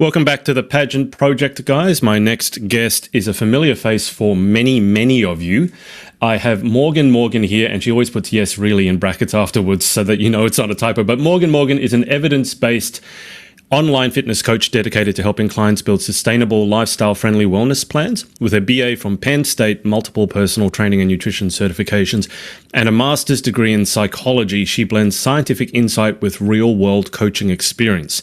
Welcome back to the Pageant Project, guys. My next guest is a familiar face for many, many of you. I have Morgan here, and she always puts yes, really in brackets afterwards so that you know it's not a typo. But Morgan is an evidence-based online fitness coach dedicated to helping clients build sustainable, lifestyle-friendly wellness plans. With a BA from Penn State, multiple personal training and nutrition certifications, and a master's degree in psychology, she blends scientific insight with real-world coaching experience.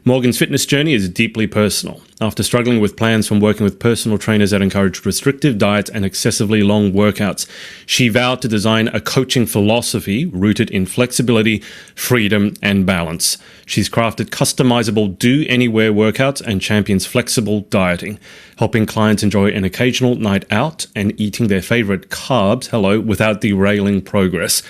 Morgan's fitness journey is deeply personal. After struggling with plans from working with personal trainers that encouraged restrictive diets and excessively long workouts, she vowed to design a coaching philosophy rooted in flexibility, freedom, and balance. She's crafted customizable do-anywhere workouts and champions flexible dieting, helping clients enjoy an occasional night out and eating their favorite carbs, without derailing progress.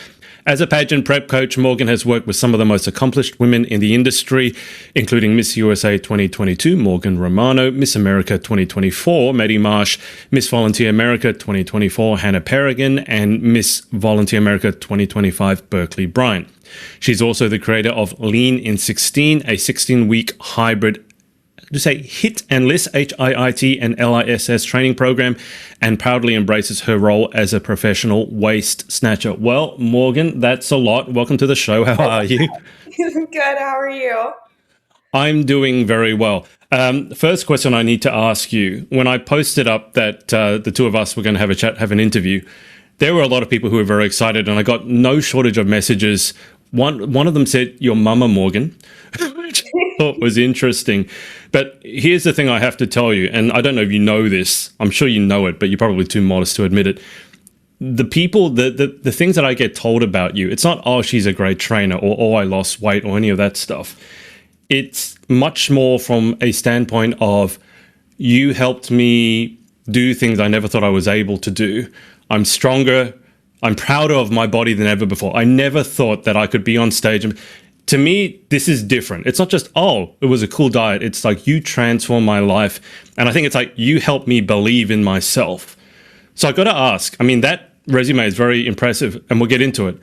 As a pageant prep coach, Morgan has worked with some of the most accomplished women in the industry, including Miss USA 2022, Morgan Romano, Miss America 2024, Maddie Marsh, Miss Volunteer America 2024, Hannah Peregrine, and Miss Volunteer America 2025, Berkeley Bryant. She's also the creator of Lean in 16, a 16-week hybrid HIT and LISS, HIIT and LISS training program, and proudly embraces her role as a professional waist snatcher. Well, Morgan, that's a lot. Welcome to the show. How are you? Good. How are you? I'm doing very well. First question I need to ask you. When I posted up that the two of us were going to have a chat, have an interview, there were a lot of people who were very excited, and I got no shortage of messages. One of them said, "Your mama, Morgan," which I thought was interesting. But here's the thing I have to tell you, and I don't know if you know this. I'm sure you know it, but you're probably too modest to admit it. The people, the things that I get told about you, it's not, "Oh, she's a great trainer," or "Oh, I lost weight," or any of that stuff. It's much more from a standpoint of, you helped me do things I never thought I was able to do. I'm stronger. I'm prouder of my body than ever before. I never thought that I could be on stage. To me, this is different. It's not just, "Oh, it was a cool diet." It's like, you transformed my life. And I think it's like, you helped me believe in myself. So I got to ask, I mean, that resume is very impressive, and we'll get into it.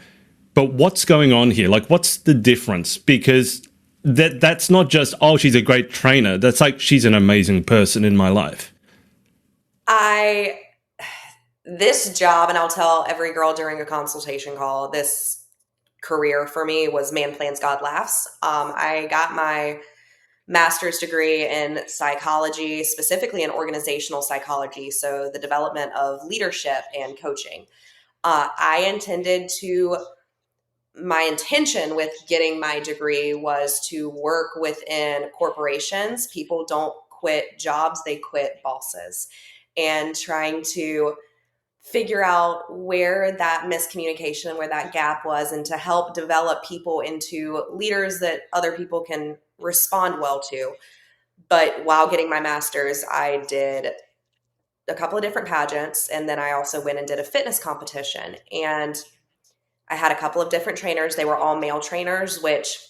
But what's going on here? Like, what's the difference? Because that's not just, "Oh, she's a great trainer." That's like, she's an amazing person in my life. This job, and I'll tell every girl during a consultation call, this career for me was man plans, God laughs. I got my master's degree in psychology, specifically in organizational psychology, so the development of leadership and coaching. My intention with getting my degree was to work within corporations. People don't quit jobs, they quit bosses. And trying to figure out where that miscommunication, where that gap was, and to help develop people into leaders that other people can respond well to. But while getting my master's, I did a couple of different pageants, and then I also went and did a fitness competition. And I had a couple of different trainers. They were all male trainers, which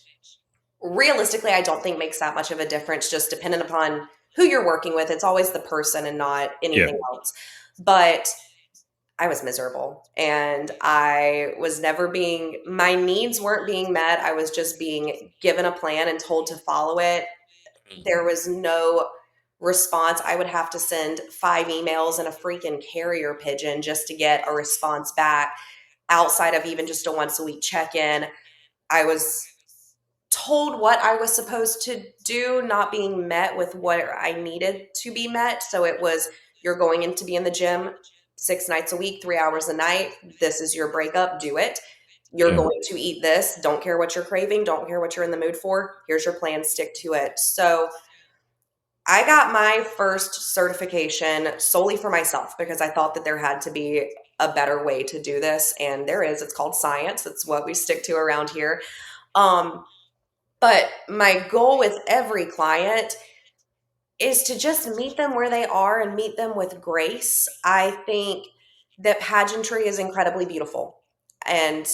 realistically I don't think makes that much of a difference, just depending upon who you're working with. It's always the person and not anything else. But I was miserable, and my needs weren't being met. I was just being given a plan and told to follow it. There was no response. I would have to send 5 emails and a freaking carrier pigeon just to get a response back, outside of even just a once a week check-in. I was told what I was supposed to do, not being met with what I needed to be met. So it was, "You're going in to be in the gym 6 nights a week, 3 hours a night. This is your breakup. Do it. You're going to eat this. Don't care what you're craving. Don't care what you're in the mood for. Here's your plan. Stick to it." So I got my first certification solely for myself because I thought that there had to be a better way to do this. And there is. It's called science. It's what we stick to around here. But my goal with every client is to just meet them where they are and meet them with grace. I think that pageantry is incredibly beautiful, and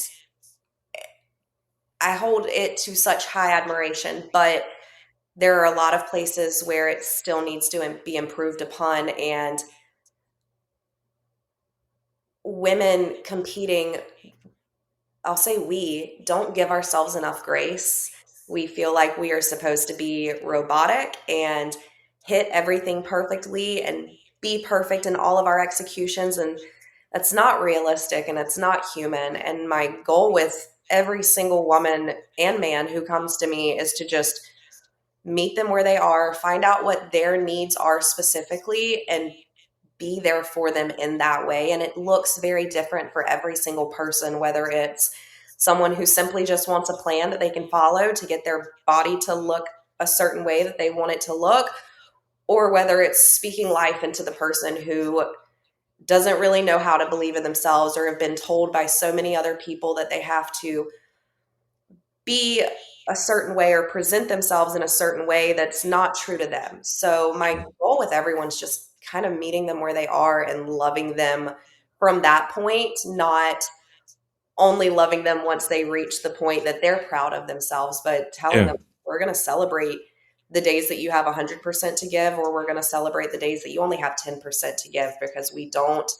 I hold it to such high admiration, but there are a lot of places where it still needs to be improved upon, and women competing, I'll say we don't give ourselves enough grace. We feel like we are supposed to be robotic and hit everything perfectly and be perfect in all of our executions. And that's not realistic and it's not human. And my goal with every single woman and man who comes to me is to just meet them where they are, find out what their needs are specifically, and be there for them in that way. And it looks very different for every single person, whether it's someone who simply just wants a plan that they can follow to get their body to look a certain way that they want it to look, or whether it's speaking life into the person who doesn't really know how to believe in themselves or have been told by so many other people that they have to be a certain way or present themselves in a certain way that's not true to them. So my goal with everyone's just kind of meeting them where they are and loving them from that point, not only loving them once they reach the point that they're proud of themselves, but telling Yeah. them we're going to celebrate the days that you have 100% to give, or we're going to celebrate the days that you only have 10% to give, because we don't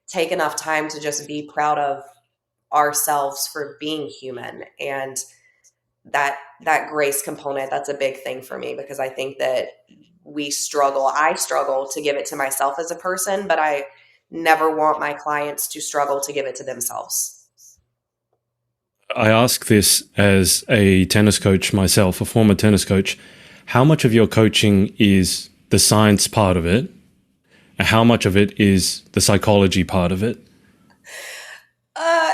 take enough time to just be proud of ourselves for being human. And that grace component, that's a big thing for me, because I think that I struggle to give it to myself as a person, but I never want my clients to struggle to give it to themselves. I ask this as a tennis coach myself, a former tennis coach. How much of your coaching is the science part of it? And how much of it is the psychology part of it?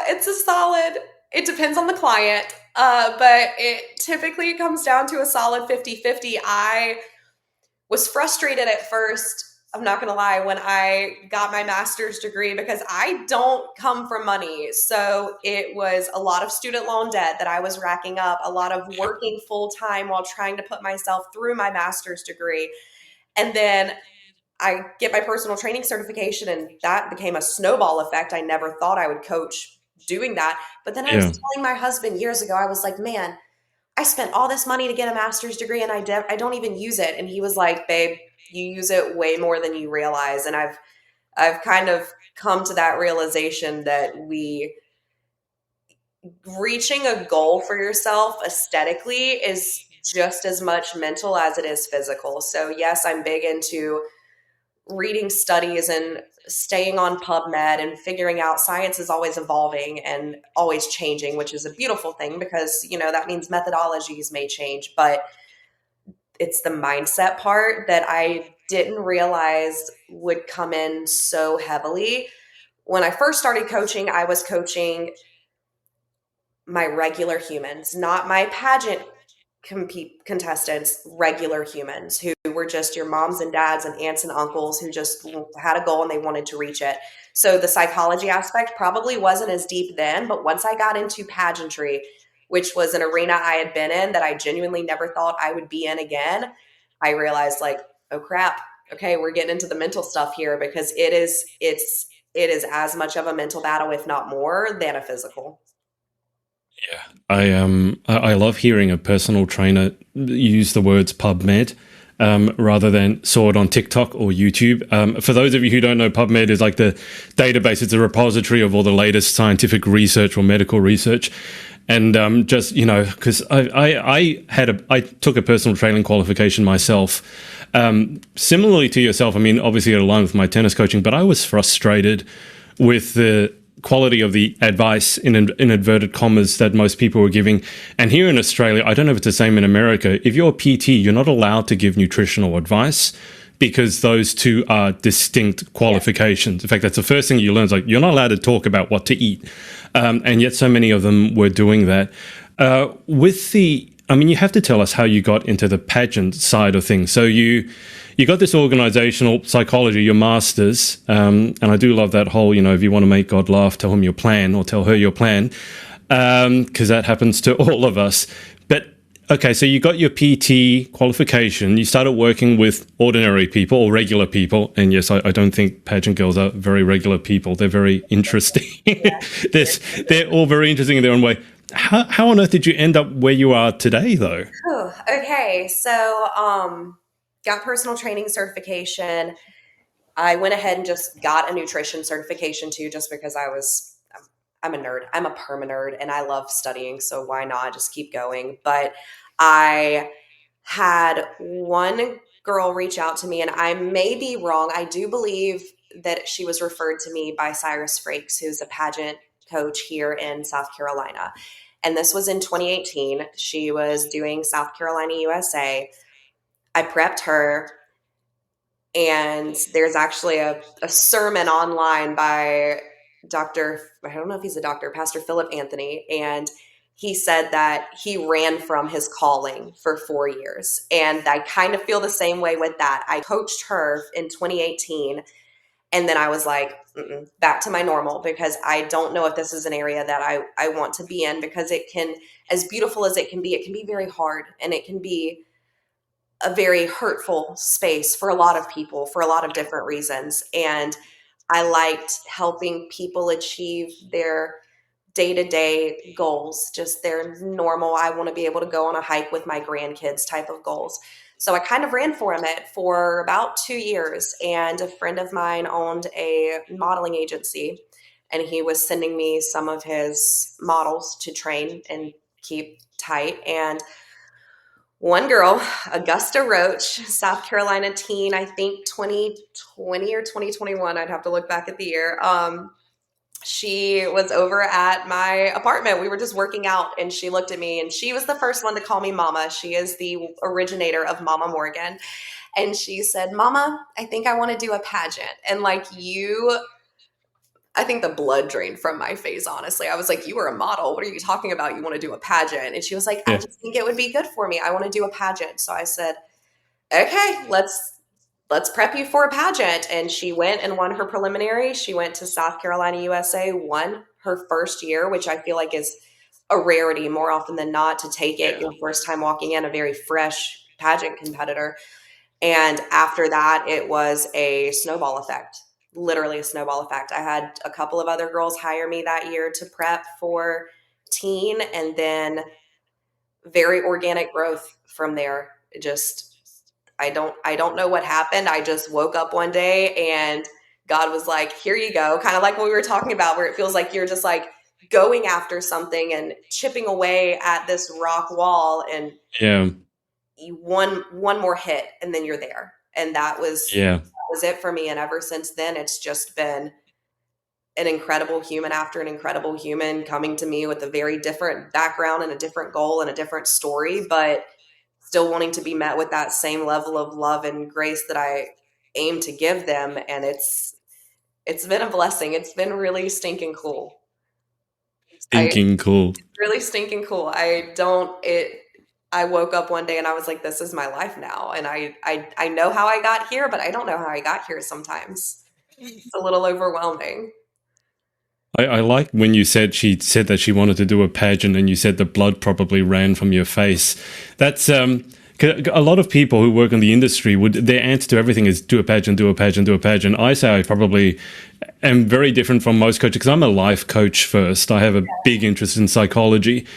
It's a solid, it depends on the client, but it typically comes down to a solid 50-50. I was frustrated at first, I'm not going to lie, when I got my master's degree, because I don't come from money. So it was a lot of student loan debt that I was racking up, a lot of working full time while trying to put myself through my master's degree. And then I get my personal training certification, and that became a snowball effect. I never thought I would coach doing that. But then I was Yeah. telling my husband years ago, I was like, man, I spent all this money to get a master's degree and I don't even use it. And he was like, babe, you use it way more than you realize. And I've kind of come to that realization that reaching a goal for yourself aesthetically is just as much mental as it is physical. So yes, I'm big into reading studies and staying on PubMed and figuring out science is always evolving and always changing, which is a beautiful thing, because, that means methodologies may change, but it's the mindset part that I didn't realize would come in so heavily. When I first started coaching, I was coaching my regular humans, not my pageant contestants, regular humans who were just your moms and dads and aunts and uncles who just had a goal and they wanted to reach it. So the psychology aspect probably wasn't as deep then, but once I got into pageantry, which was an arena I had been in that I genuinely never thought I would be in again, I realized, like, oh crap, okay, we're getting into the mental stuff here, because it is as much of a mental battle, if not more, than a physical. I love hearing a personal trainer use the words PubMed rather than saw it on TikTok or YouTube. For those of you who don't know, PubMed is like the database. It's a repository of all the latest scientific research or medical research. And just, because I took a personal training qualification myself. Similarly to yourself, I mean, obviously it aligned with my tennis coaching, but I was frustrated with the quality of the advice in inverted commas that most people were giving. And here in Australia, I don't know if it's the same in America, if you're a PT, you're not allowed to give nutritional advice, because those two are distinct qualifications. In fact, that's the first thing you learn, is like, you're not allowed to talk about what to eat. And yet so many of them were doing that. You have to tell us how you got into the pageant side of things. So you got this organizational psychology, your master's, and I do love that whole, if you want to make God laugh, tell him your plan, or tell her your plan, because that happens to all of us. But okay, so you got your PT qualification, you started working with ordinary people or regular people, and yes, I don't think pageant girls are very regular people. They're very interesting. They're all very interesting in their own way. How on earth did you end up where you are today, though? Oh, okay, so got personal training certification. I went ahead and just got a nutrition certification too, just because I'm a nerd. I'm a perma nerd and I love studying. So why not just keep going? But I had one girl reach out to me, and I may be wrong. I do believe that she was referred to me by Cyrus Frakes, who's a pageant coach here in South Carolina. And this was in 2018. She was doing South Carolina, USA. I prepped her, and there's actually a sermon online by I don't know if he's a doctor, Pastor Philip Anthony, and he said that he ran from his calling for 4 years. And I kind of feel the same way with that. I coached her in 2018, and then I was like, back to my normal, because I don't know if this is an area that I want to be in, because it can, as beautiful as it can be very hard, and it can be a very hurtful space for a lot of people for a lot of different reasons. And I liked helping people achieve their day-to-day goals, just their normal, I want to be able to go on a hike with my grandkids type of goals. So I kind of ran from it for about 2 years, and a friend of mine owned a modeling agency, and he was sending me some of his models to train and keep tight. And one girl, Augusta Roach, South Carolina teen, I think 2020 or 2021, I'd have to look back at the year. She was over at my apartment. We were just working out, and she looked at me, and she was the first one to call me Mama. She is the originator of Mama Morgan. And she said, Mama, I think I want to do a pageant. And I think the blood drained from my face, honestly. I was like, you were a model. What are you talking about? You want to do a pageant? And she was like, I just think it would be good for me. I want to do a pageant. So I said, okay, let's prep you for a pageant. And she went and won her preliminary. She went to South Carolina, USA, won her first year, which I feel like is a rarity more often than not to take it your first time walking in, a very fresh pageant competitor. And after that, it was a snowball effect. Literally a snowball effect. I had a couple of other girls hire me that year to prep for teen, and then very organic growth from there. I don't know what happened. I just woke up one day and God was like, here you go. Kind of like what we were talking about, where it feels like you're just like going after something and chipping away at this rock wall, and you one more hit and then you're there. And that was it for me. And ever since then, it's just been an incredible human after an incredible human coming to me with a very different background and a different goal and a different story, but still wanting to be met with that same level of love and grace that I aim to give them. And it's been a blessing. It's been really stinking cool. Really stinking cool. I woke up one day and I was like, this is my life now. And I know how I got here, but I don't know how I got here sometimes. It's a little overwhelming. I like when you said she said that she wanted to do a pageant, and you said the blood probably ran from your face. That's a lot of people who work in the industry their answer to everything is do a pageant, do a pageant, do a pageant. I say I probably am very different from most coaches because I'm a life coach first. I have a big interest in psychology.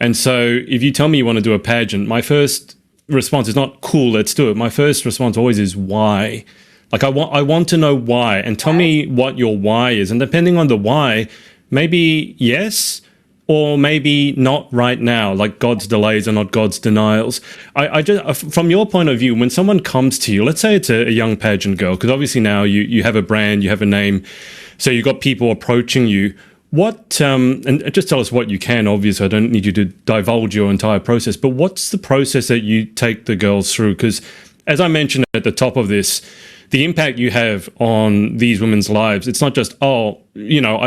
And so if you tell me you want to do a pageant, my first response is not cool, let's do it. My first response always is why? Like I want to know why, and tell me what your why is. And depending on the why, maybe yes, or maybe not right now, like God's delays are not God's denials. I just, from your point of view, when someone comes to you, let's say it's a young pageant girl, because obviously now you have a brand, you have a name, so you've got people approaching you. What, and just tell us what you can, obviously, I don't need you to divulge your entire process, but what's the process that you take the girls through? Because as I mentioned at the top of this, the impact you have on these women's lives, it's not just, I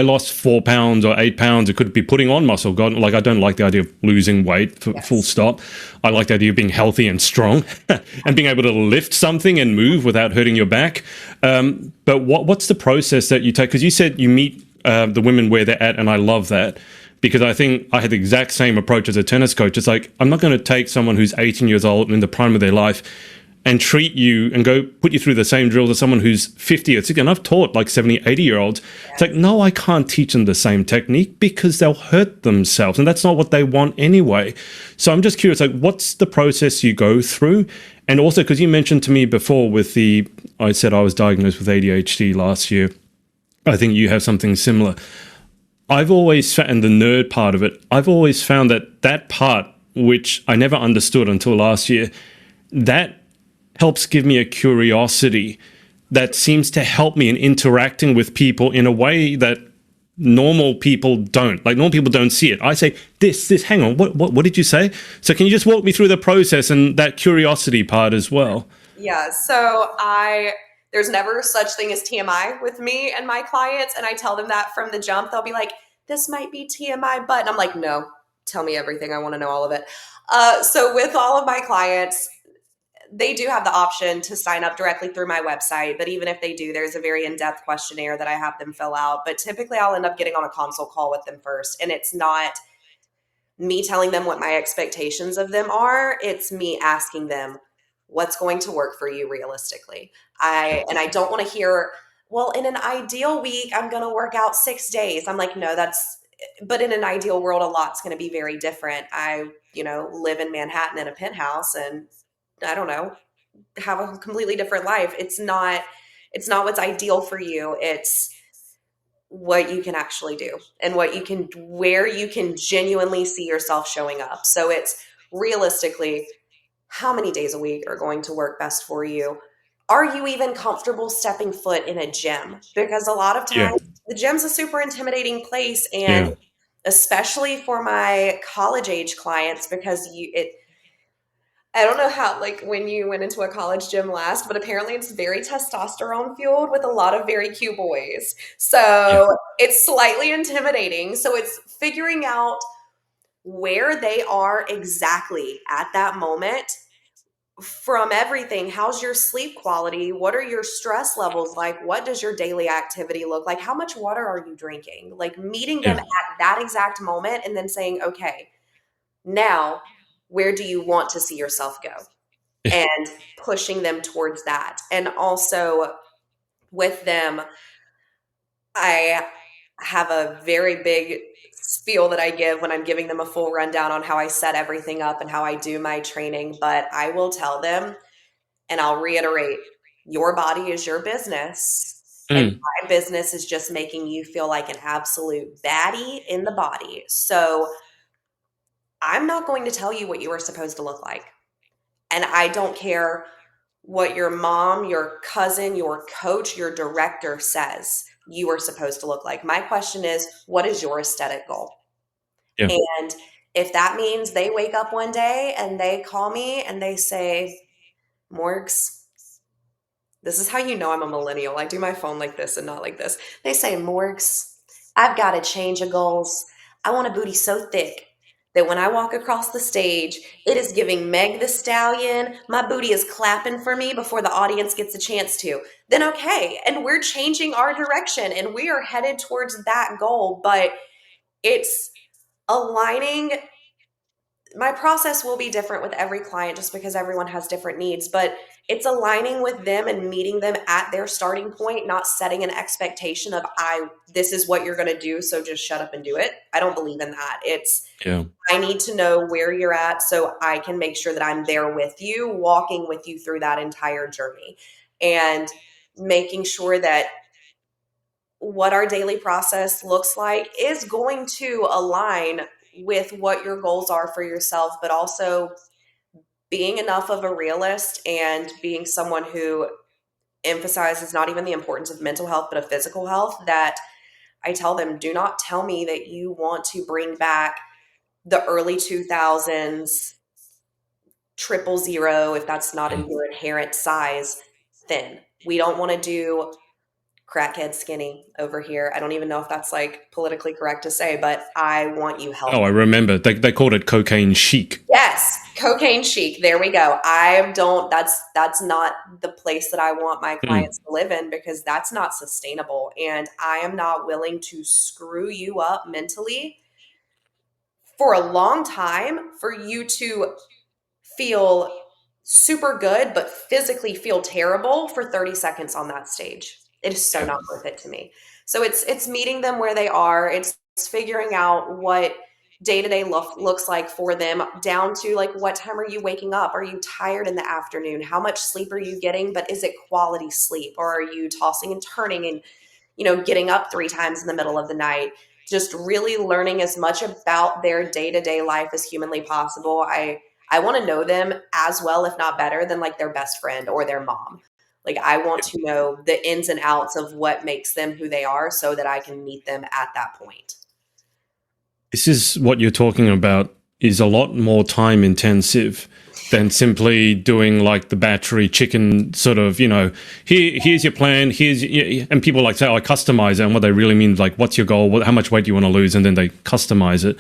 lost 4 pounds or 8 pounds. It could be putting on muscle. God, like, I don't like the idea of losing weight, full stop. I like the idea of being healthy and strong and being able to lift something and move without hurting your back. But what's the process that you take? Because you said you meet the women where they're at, and I love that. Because I think I had the exact same approach as a tennis coach. It's like, I'm not going to take someone who's 18 years old and in the prime of their life and treat you and go put you through the same drills as someone who's 50 or 60. And I've taught like 70, 80-year-olds. It's like, no, I can't teach them the same technique because they'll hurt themselves. And that's not what they want anyway. So I'm just curious, like, what's the process you go through? And also, because you mentioned to me before I said I was diagnosed with ADHD last year. I think you have something similar. I've always found, and the nerd part of it, I've always found that part which I never understood until last year. That helps give me a curiosity that seems to help me in interacting with people in a way that normal people don't. Like normal people don't see it. I say this. Hang on, what did you say? So can you just walk me through the process and that curiosity part as well? Yeah. So there's never such thing as TMI with me and my clients. And I tell them that from the jump. They'll be like, this might be TMI, but, and I'm like, no, tell me everything. I want to know all of it. So with all of my clients, they do have the option to sign up directly through my website. But even if they do, there's a very in-depth questionnaire that I have them fill out. But typically I'll end up getting on a consult call with them first. And it's not me telling them what my expectations of them are. It's me asking them what's going to work for you realistically. I don't want to hear, well, in an ideal week, I'm going to work out 6 days. I'm like, no, but in an ideal world, a lot's going to be very different. I, live in Manhattan in a penthouse and I don't know, have a completely different life. It's not what's ideal for you. It's what you can actually do and where you can genuinely see yourself showing up. So it's realistically, how many days a week are going to work best for you? Are you even comfortable stepping foot in a gym? Because a lot of Yeah, times the gym's a super intimidating place, and yeah, especially for my college age clients, because I don't know how, like, when you went into a college gym last, but apparently it's very testosterone fueled with a lot of very cute boys. yeah, So it's slightly intimidating. So it's figuring out where they are exactly at that moment from everything. How's your sleep quality? What are your stress levels like? What does your daily activity look like? How much water are you drinking? Like meeting them yeah, at that exact moment and then saying, okay, now where do you want to see yourself go? yeah. And pushing them towards that. And also with them, I have a very big spiel that I give when I'm giving them a full rundown on how I set everything up and how I do my training. But I will tell them, and I'll reiterate, your body is your business. And Mm, my business is just making you feel like an absolute baddie in the body. So I'm not going to tell you what you are supposed to look like. And I don't care what your mom, your cousin, your coach, your director says you are supposed to look like. My question is, what is your aesthetic goal? yeah. And if that means they wake up one day and they call me and they say, Morgs, this is how you know I'm a millennial. I do my phone like this and not like this. They say, Morgs, I've got a change of goals. I want a booty so thick that when I walk across the stage, it is giving Meg Thee Stallion. My booty is clapping for me before the audience gets a chance to. Then okay, and we're changing our direction and we are headed towards that goal, but it's aligning. My process will be different with every client just because everyone has different needs, but it's aligning with them and meeting them at their starting point, not setting an expectation of this is what you're going to do, so just shut up and do it. I don't believe in that. It's Yeah. I need to know where you're at so I can make sure that I'm there with you, walking with you through that entire journey and making sure that what our daily process looks like is going to align with what your goals are for yourself, but also being enough of a realist and being someone who emphasizes not even the importance of mental health, but of physical health, that I tell them, do not tell me that you want to bring back the early 2000s 000, if that's not in Mm. your inherent size, thin. We don't want to do crackhead skinny over here. I don't even know if that's like politically correct to say, but I want you Oh, healthy. I remember. They called it cocaine chic. Yes, cocaine chic. There we go. I don't that's not the place that I want my Mm, clients to live in because that's not sustainable and I am not willing to screw you up mentally for a long time for you to feel super good but physically feel terrible for 30 seconds on that stage. It is so yeah. not worth it to me. So it's meeting them where they are. It's figuring out what day-to-day looks like for them, down to like, what time are you waking up? Are you tired in the afternoon? How much sleep are you getting? But is it quality sleep, or are you tossing and turning and getting up 3 times in the middle of the night? just really learning as much about their day-to-day life as humanly possible. I want to know them as well, if not better, than like their best friend or their mom. Like I want to know the ins and outs of what makes them who they are so that I can meet them at that point. This is what you're talking about is a lot more time intensive than simply doing like the battery chicken sort of, here's your plan, and people like say, I customize it. And what they really mean is like, what's your goal? How much weight do you want to lose? And then they customize it.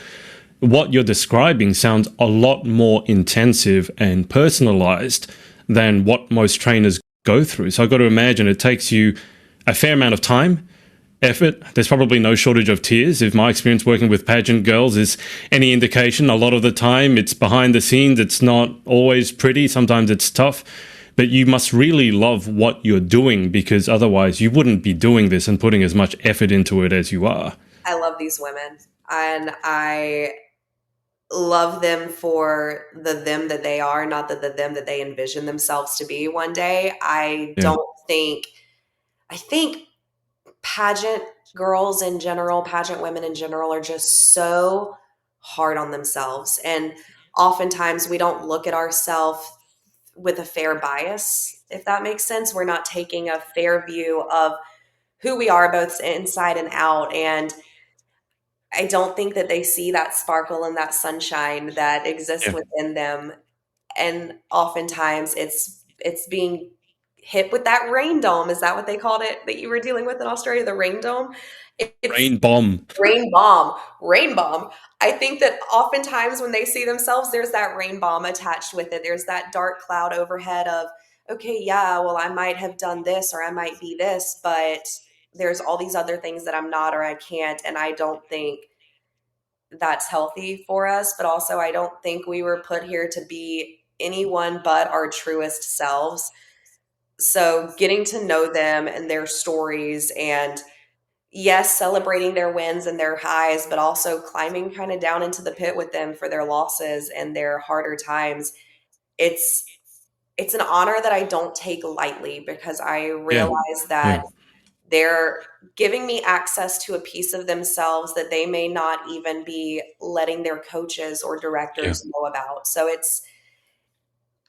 What you're describing sounds a lot more intensive and personalized than what most trainers go through. So I've got to imagine it takes you a fair amount of time, effort. There's probably no shortage of tears. If my experience working with pageant girls is any indication, a lot of the time it's behind the scenes. It's not always pretty. Sometimes it's tough. But you must really love what you're doing, because otherwise you wouldn't be doing this and putting as much effort into it as you are. I love these women, and I love them for the them that they are, not the them that they envision themselves to be one day. I think pageant girls in general, pageant women in general, are just so hard on themselves. And oftentimes we don't look at ourselves with a fair bias, if that makes sense. We're not taking a fair view of who we are, both inside and out. And I don't think that they see that sparkle and that sunshine that exists within them. And oftentimes it's being hit with that rain dome. Is that what they called it that you were dealing with in Australia? The rain dome? Rain bomb. Rain bomb. Rain bomb. I think that oftentimes when they see themselves, there's that rain bomb attached with it. There's that dark cloud overhead of, okay, yeah, well, I might have done this or I might be this, but there's all these other things that I'm not or I can't. And I don't think that's healthy for us. But also, I don't think we were put here to be anyone but our truest selves. So getting to know them and their stories, and yes, celebrating their wins and their highs, but also climbing kind of down into the pit with them for their losses and their harder times. It's an honor that I don't take lightly, because I realize that they're giving me access to a piece of themselves that they may not even be letting their coaches or directors know about. So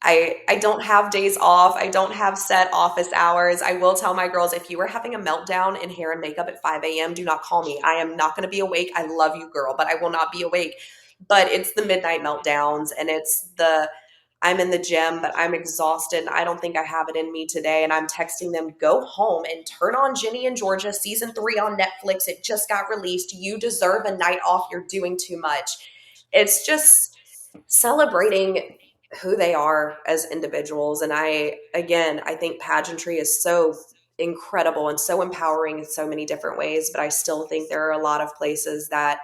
I don't have days off. I don't have set office hours. I will tell my girls, if you are having a meltdown in hair and makeup at 5 a.m., do not call me. I am not going to be awake. I love you, girl, but I will not be awake. But it's the midnight meltdowns, and it's I'm in the gym, but I'm exhausted and I don't think I have it in me today. And I'm texting them, go home and turn on Ginny and Georgia season 3 on Netflix. It just got released. You deserve a night off. You're doing too much. It's just celebrating who they are as individuals. And I think pageantry is so incredible and so empowering in so many different ways, but I still think there are a lot of places that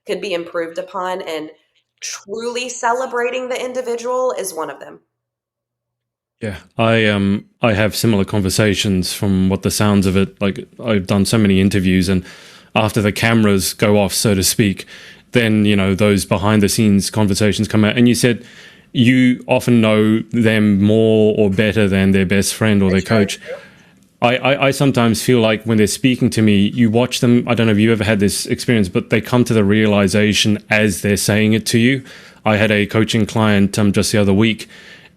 could be improved upon, and truly celebrating the individual is one of them. Yeah, I have similar conversations from what the sounds of it. Like, I've done so many interviews, and after the cameras go off, so to speak, then, those behind the scenes conversations come out. And you said you often know them more or better than their best friend or their coach. I sometimes feel like when they're speaking to me, you watch them, I don't know if you've ever had this experience, but they come to the realization as they're saying it to you. I had a coaching client just the other week,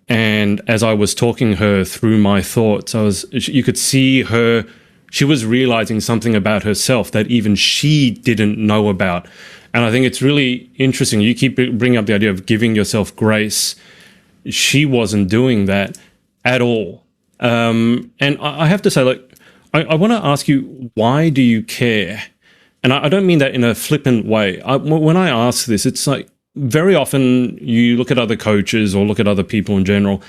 and as I was talking her through my thoughts, you could see her, she was realizing something about herself that even she didn't know about. And I think it's really interesting. You keep bringing up the idea of giving yourself grace. She wasn't doing that at all. And I have to say, I want to ask you, why do you care? And I don't mean that in a flippant way. When I ask this, it's like very often you look at other coaches or look at other people in general,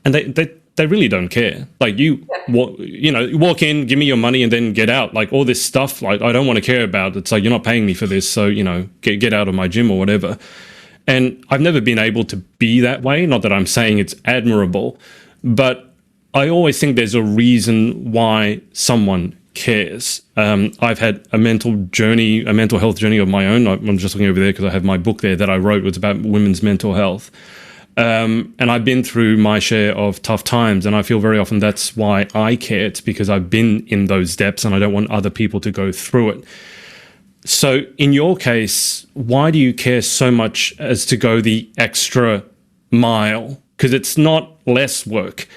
and they really don't care. Like you walk in, give me your money, and then get out. Like all this stuff, like I don't want to care about. It's like, you're not paying me for this, so get out of my gym or whatever. And I've never been able to be that way. Not that I'm saying it's admirable, but I always think there's a reason why someone cares. I've had a mental health journey of my own. I'm just looking over there because I have my book there that I wrote. It was about women's mental health. And I've been through my share of tough times, and I feel very often that's why I care. It's because I've been in those depths and I don't want other people to go through it. So in your case, why do you care so much as to go the extra mile? Because it's not less work.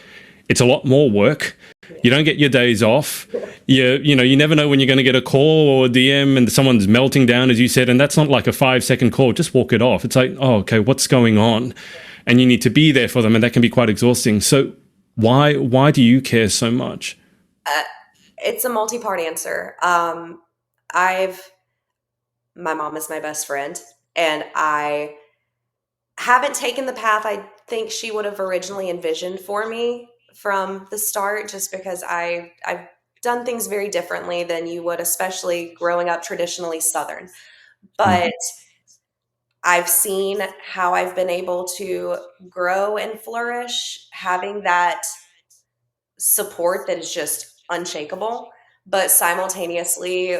It's a lot more work. You don't get your days off. You never know when you're going to get a call or a DM and someone's melting down, as you said, and that's not like a 5-second call. Just walk it off. It's like, oh, okay, what's going on? And you need to be there for them, and that can be quite exhausting. So why do you care so much? It's a multi-part answer. My mom is my best friend, and I haven't taken the path I think she would have originally envisioned for me from the start, just because I've done things very differently than you would, especially growing up traditionally Southern. But I've seen how I've been able to grow and flourish, having that support that is just unshakable. But simultaneously,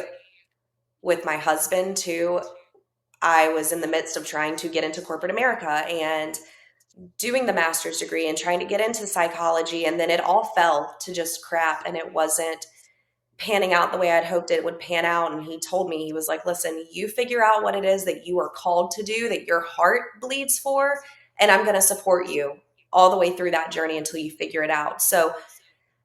with my husband too, I was in the midst of trying to get into corporate America and doing the master's degree and trying to get into psychology. And then it all fell to just crap, and it wasn't panning out the way I'd hoped it would pan out. And he told me, he was like, listen, you figure out what it is that you are called to do, that your heart bleeds for, and I'm going to support you all the way through that journey until you figure it out. So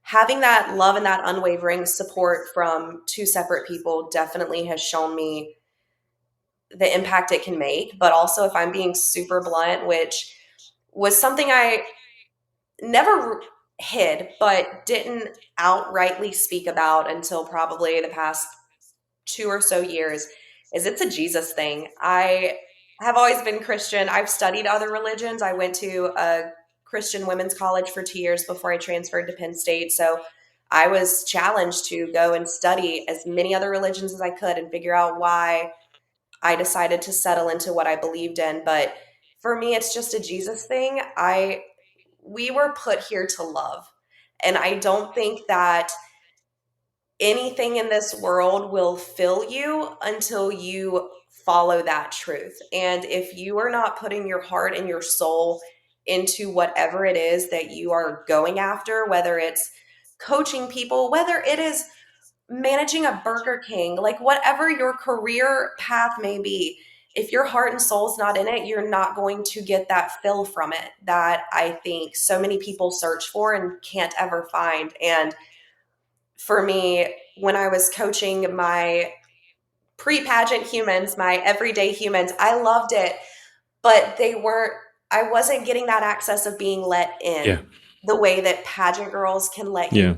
having that love and that unwavering support from two separate people definitely has shown me the impact it can make. But also, if I'm being super blunt, which was something I never hid, but didn't outrightly speak about until probably the past 2 or so years, is it's a Jesus thing. I have always been Christian. I've studied other religions. I went to a Christian women's college for 2 years before I transferred to Penn State. So I was challenged to go and study as many other religions as I could and figure out why I decided to settle into what I believed in. But for me, it's just a Jesus thing. We were put here to love. And I don't think that anything in this world will fill you until you follow that truth. And if you are not putting your heart and your soul into whatever it is that you are going after, whether it's coaching people, whether it is managing a Burger King, like whatever your career path may be, if your heart and soul's not in it, you're not going to get that fill from it that I think so many people search for and can't ever find. And for me, when I was coaching my pre-pageant humans, my everyday humans, I loved it, but I wasn't getting that access of being let Yeah. in the way that pageant girls can let you. Yeah.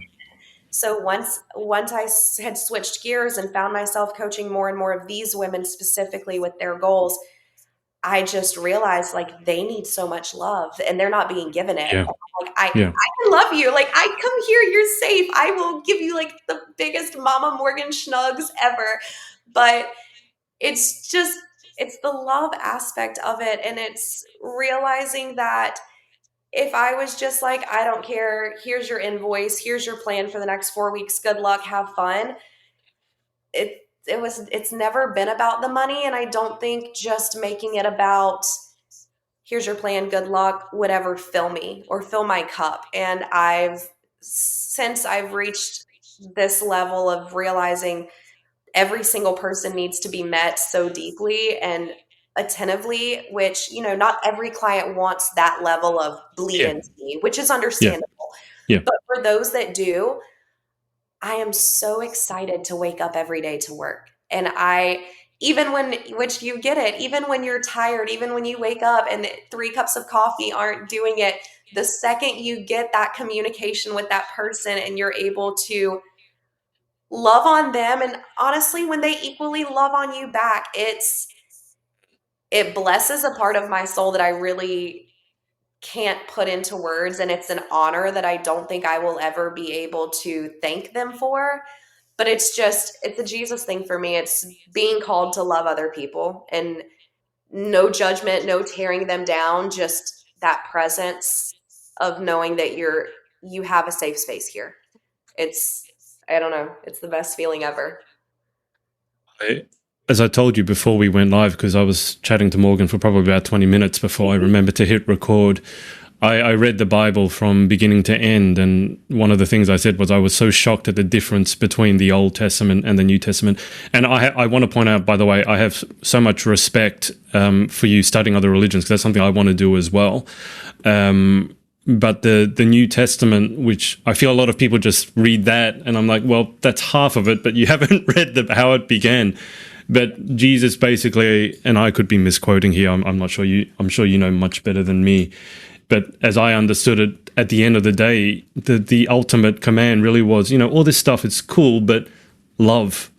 So once I had switched gears and found myself coaching more and more of these women specifically with their goals, I just realized like they need so much love and they're not being given it. Yeah. Like I Yeah. can love you. Like I come here, you're safe. I will give you like the biggest Mama Morgan schnugs ever. But it's the love aspect of it, and it's realizing that if I was just like, I don't care, here's your invoice, here's your plan for the next 4 weeks, good luck, have fun. It's never been about the money, and I don't think just making it about here's your plan, good luck, would ever fill me or fill my cup. And since I've reached this level of realizing every single person needs to be met so deeply and attentively, which, not every client wants that level of bleed Yeah. into me, which is Yeah. understandable. Yeah. But for those that do, I am so excited to wake up every day to work. And which you get it, even when you're tired, even when you wake up and 3 cups of coffee aren't doing it, the second you get that communication with that person and you're able to love on them, and honestly, when they equally love on you back, it blesses a part of my soul that I really can't put into words, and it's an honor that I don't think I will ever be able to thank them for. But it's a Jesus thing for me. It's being called to love other people, and no judgment, no tearing them down, just that presence of knowing that you have a safe space here. I don't know, it's the best feeling ever. As I told you before we went live, because I was chatting to Morgan for probably about 20 minutes before I remembered to hit record, I read the Bible from beginning to end, and one of the things I said was I was so shocked at the difference between the Old Testament and the New Testament. And I want to point out, by the way, I have so much respect for you studying other religions, because that's something I want to do as well. But the New Testament, which I feel a lot of people just read that, and I'm like, well, that's half of it, but you haven't read how it began. But Jesus basically, and I could be misquoting here, I'm not sure I'm sure you know much better than me. But as I understood it, at the end of the day, the ultimate command really was, all this stuff is cool, but love,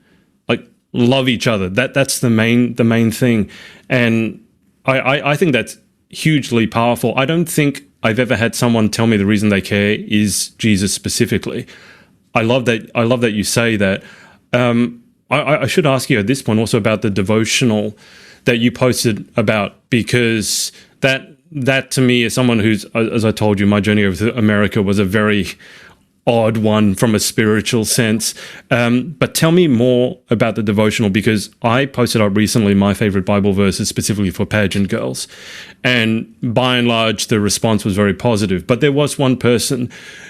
like love each other. That's the main thing. And I think that's hugely powerful. I don't think I've ever had someone tell me the reason they care is Jesus specifically. I love that you say that. I should ask you at this point also about the devotional that you posted about, because that to me, as someone who's, as I told you, my journey over to America was a very odd one from a spiritual sense. But tell me more about the devotional, because I posted up recently my favorite Bible verses specifically for Pageant girls. And by and large, the response was very positive. But there was one person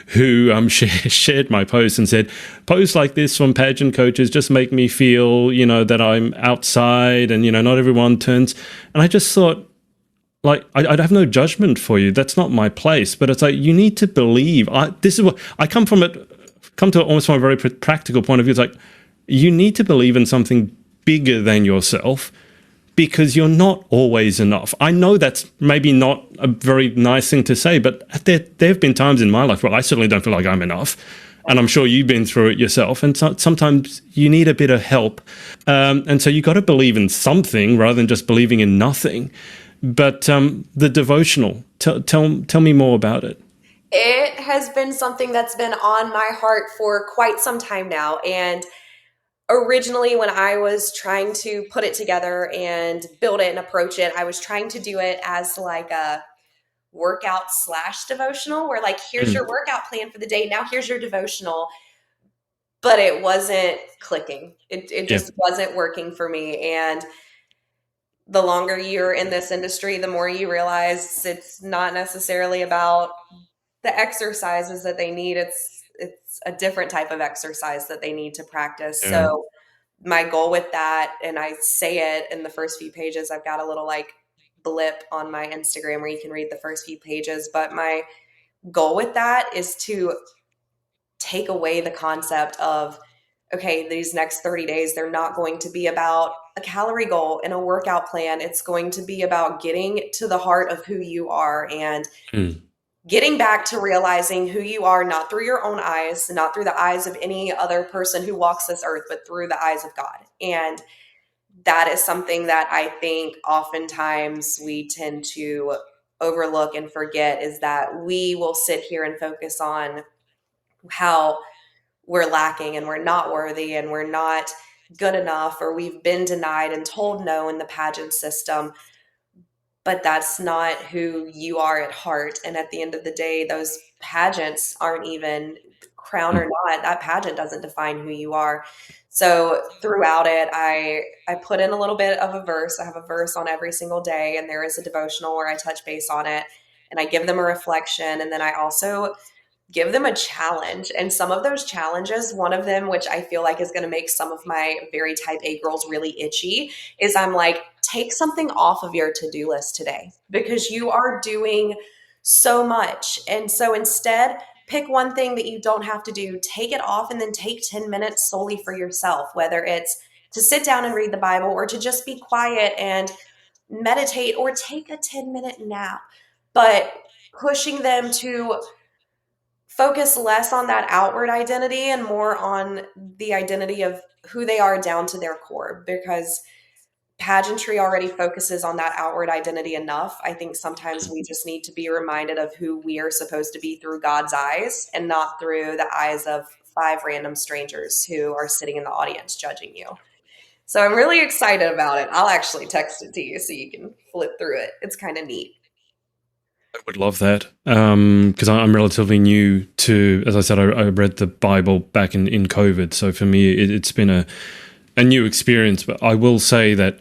who shared my post and said, posts like this from Pageant coaches just make me feel, that I'm outside and, not everyone turns. And I just thought, like, I'd have no judgment for you. That's not my place. But it's like, you need to believe. This is what I come to it almost from a very practical point of view. It's like, you need to believe in something bigger than yourself, because you're not always enough. I know that's maybe not a very nice thing to say, but there have been times in my life where I certainly don't feel like I'm enough. And I'm sure you've been through it yourself. And sometimes you need a bit of help. And so you got to believe in something rather than just believing in nothing. But the devotional, tell me more about it. It has been something that's been on my heart for quite some time now. And originally, when I was trying to put it together and build it and approach it, I was trying to do it as like a workout / devotional, where like, here's your workout plan for the day. Now here's your devotional. But it wasn't clicking. It just wasn't working for me. And the longer you're in this industry, the more you realize it's not necessarily about the exercises that they need. It's a different type of exercise that they need to practice. Yeah. So my goal with that, and I say it in the first few pages, I've got a little like blip on my Instagram where you can read the first few pages. But my goal with that is to take away the concept of, okay, these next 30 days, they're not going to be about a calorie goal and a workout plan. It's going to be about getting to the heart of who you are and getting back to realizing who you are, not through your own eyes, not through the eyes of any other person who walks this earth, but through the eyes of God. And that is something that I think oftentimes we tend to overlook and forget, is that we will sit here and focus on how we're lacking and we're not worthy and we're not good enough, or we've been denied and told no in the pageant system. But that's not who you are at heart. And at the end of the day, those pageants aren't even, crown or not, that pageant doesn't define who you are. So throughout it, I put in a little bit of a verse. I have a verse on every single day, and there is a devotional where I touch base on it, and I give them a reflection. And then I also give them a challenge. And some of those challenges, one of them, which I feel like is going to make some of my very type A girls really itchy, is I'm like, take something off of your to-do list today, because you are doing so much. And so instead, pick one thing that you don't have to do, take it off, and then take 10 minutes solely for yourself, whether it's to sit down and read the Bible, or to just be quiet and meditate, or take a 10-minute nap. But pushing them to focus less on that outward identity and more on the identity of who they are down to their core, because pageantry already focuses on that outward identity enough. I think sometimes we just need to be reminded of who we are supposed to be through God's eyes, and not through the eyes of 5 random strangers who are sitting in the audience judging you. So I'm really excited about it. I'll actually text it to you so you can flip through it. It's kind of neat. I would love that, because I'm relatively new to, as I said, I read the Bible back in COVID. So for me, it's been a new experience. But I will say that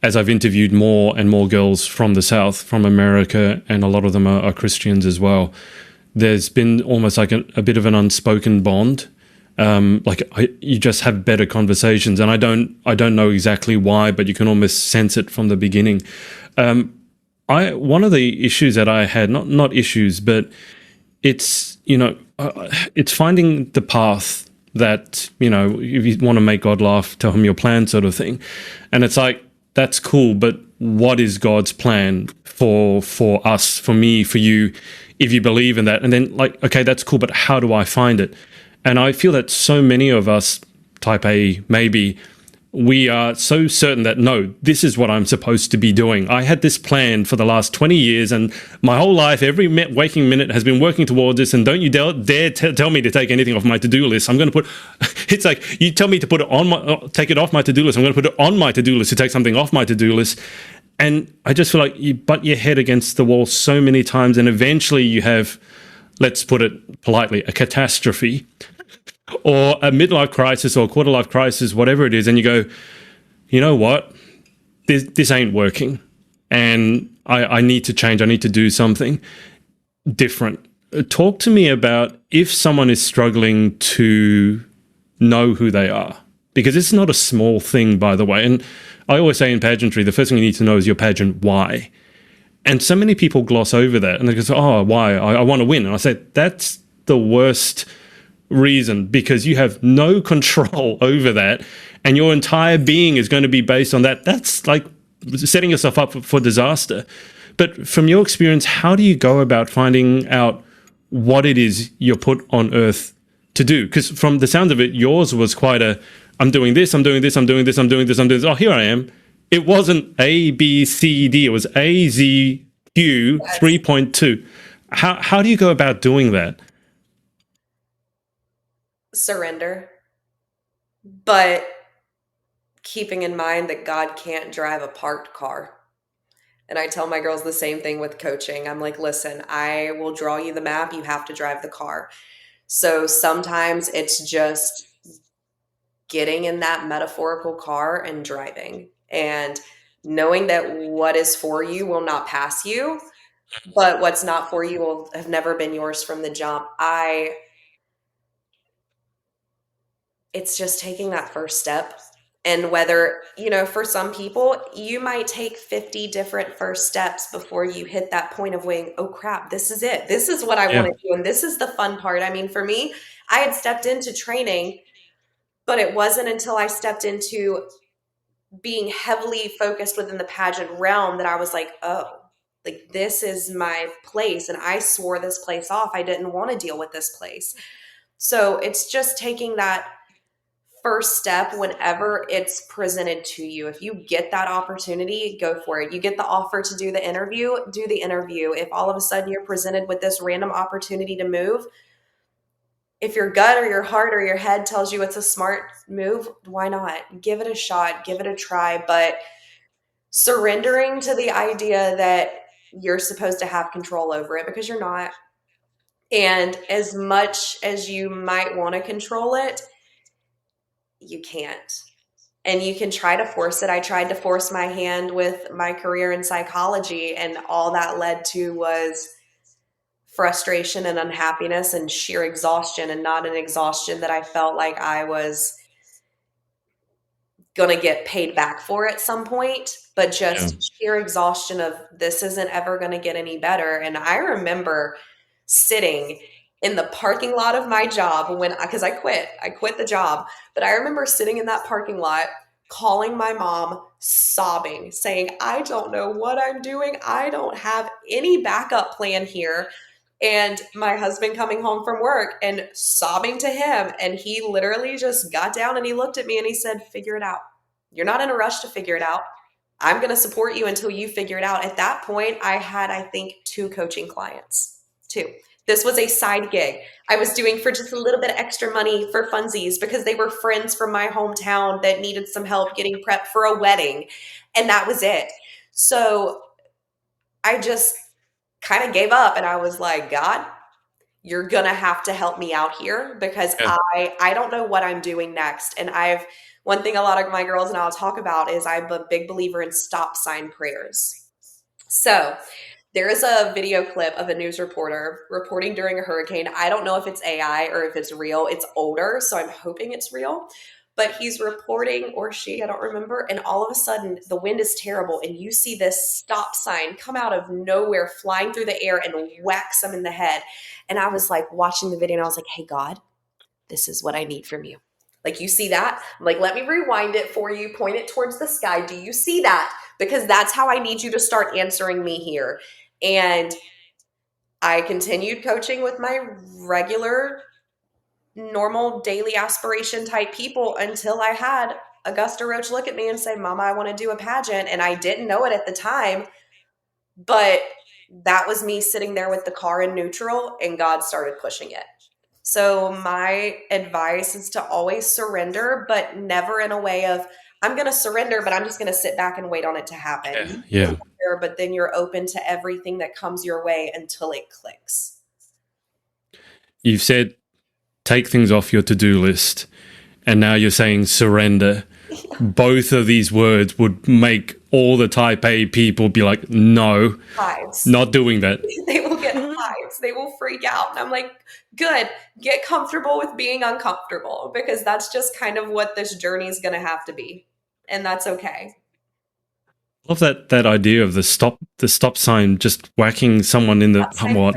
as I've interviewed more and more girls from the South, from America, and a lot of them are Christians as well, there's been almost like a bit of an unspoken bond. You just have better conversations, and I don't know exactly why, but you can almost sense it from the beginning. One of the issues that I had, not issues, but it's it's finding the path that, if you want to make God laugh, tell him your plan, sort of thing. And it's like, that's cool, but what is God's plan for us, for me, for you, if you believe in that? And then, like, okay, that's cool, but how do I find it? And I feel that so many of us, type A, maybe, we are so certain that, no, this is what I'm supposed to be doing. I had this plan for the last 20 years, and my whole life, every waking minute has been working towards this, and don't you dare tell me to take anything off my to-do list. I'm going to put, it's like, you tell me to put it on take it off my to-do list. I'm going to put it on my to-do list to take something off my to-do list. And I just feel like you butt your head against the wall so many times, and eventually you have, let's put it politely, a catastrophe, or a midlife crisis or quarter life crisis, whatever it is, and you go, you know what, this ain't working, and I need to change. I need to do something different. Talk to me about if someone is struggling to know who they are, because it's not a small thing, by the way. And I always say in pageantry, the first thing you need to know is your pageant why. And so many people gloss over that, and they go, oh, why? I want to win. And I say, that's the worst reason, because you have no control over that, and your entire being is going to be based on that. That's like setting yourself up for disaster. But from your experience, how do you go about finding out what it is you're put on earth to do? Because from the sound of it, yours was quite I'm doing this, I'm doing this, I'm doing this, I'm doing this, I'm doing this. Oh, here I am. It wasn't A, B, C, D. It was A, Z, Q 3.2. How do you go about doing that? Surrender, but keeping in mind that God can't drive a parked car. And I tell my girls the same thing with coaching. I'm like, listen, I will draw you the map. You have to drive the car. So sometimes it's just getting in that metaphorical car and driving, and knowing that what is for you will not pass you, but what's not for you will have never been yours from the jump. It's just taking that first step. And whether, for some people, you might take 50 different first steps before you hit that point of weighing, oh crap, this is it. This is what I want to do. And this is the fun part. I mean, for me, I had stepped into training, but it wasn't until I stepped into being heavily focused within the pageant realm that I was like, oh, like this is my place. And I swore this place off. I didn't want to deal with this place. So it's just taking that first step whenever it's presented to you. If you get that opportunity, go for it. You get the offer to do the interview, do the interview. If all of a sudden you're presented with this random opportunity to move, if your gut or your heart or your head tells you it's a smart move, why not? Give it a shot, give it a try, but surrendering to the idea that you're supposed to have control over it, because you're not. And as much as you might want to control it, you can't. And you can try to force it. I tried to force my hand with my career in psychology, and all that led to was frustration and unhappiness and sheer exhaustion, and not an exhaustion that I felt like I was going to get paid back for at some point, but just sheer exhaustion of this isn't ever going to get any better. And I remember sitting in the parking lot of my job because I quit the job. But I remember sitting in that parking lot, calling my mom, sobbing, saying, I don't know what I'm doing. I don't have any backup plan here. And my husband coming home from work and sobbing to him. And he literally just got down and he looked at me and he said, figure it out. You're not in a rush to figure it out. I'm going to support you until you figure it out. At that point, I had, I think, 2 coaching clients. 2. This was a side gig I was doing for just a little bit of extra money for funsies, because they were friends from my hometown that needed some help getting prepped for a wedding. And that was it. So I just kind of gave up, and I was like, God, you're going to have to help me out here, because I don't know what I'm doing next. And one thing a lot of my girls and I'll talk about is I'm a big believer in stop sign prayers. So there is a video clip of a news reporter reporting during a hurricane. I don't know if it's AI or if it's real. It's older, so I'm hoping it's real. But he's reporting, or she, I don't remember, and all of a sudden the wind is terrible, and you see this stop sign come out of nowhere, flying through the air and whacks them in the head. And I was like watching the video, and I was like, hey, God, this is what I need from you. Like, you see that? I'm like, let me rewind it for you, point it towards the sky. Do you see that? Because that's how I need you to start answering me here. And I continued coaching with my regular, normal, daily aspiration type people until I had Augusta Roach look at me and say, Mama, I want to do a pageant. And I didn't know it at the time, but that was me sitting there with the car in neutral, and God started pushing it. So my advice is to always surrender, but never in a way of, I'm going to surrender, but I'm just going to sit back and wait on it to happen. Yeah. But then you're open to everything that comes your way until it clicks. You've said take things off your to-do list, and now you're saying surrender. Both of these words would make all the type A people be like, no, Hives. not doing that. They will get hives. They will freak out. And I'm like, good, get comfortable with being uncomfortable, because that's just kind of what this journey is going to have to be. And that's okay. I love that idea of the stop sign just whacking someone in the, well,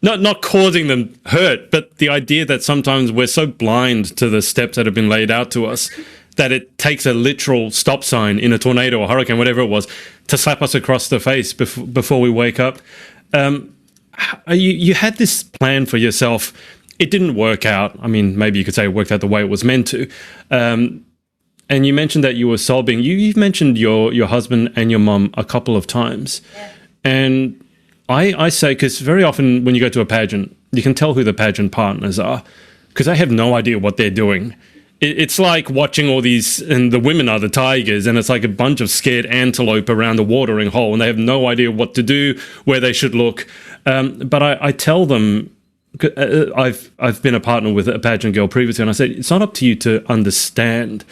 not causing them hurt, but the idea that sometimes we're so blind to the steps that have been laid out to us that it takes a literal stop sign in a tornado or hurricane, whatever it was, to slap us across the face before we wake up. You had this plan for yourself. It didn't work out. I mean, maybe you could say it worked out the way it was meant to. And you mentioned that you were sobbing. You've mentioned your husband and your mum a couple of times. Yeah. And I say, because very often when you go to a pageant, you can tell who the pageant partners are, because they have no idea what they're doing. It's like watching all these, and the women are the tigers, and it's like a bunch of scared antelope around the watering hole, and they have no idea what to do, where they should look. But I tell them, I've been a partner with a pageant girl previously, and I said, it's not up to you to understand.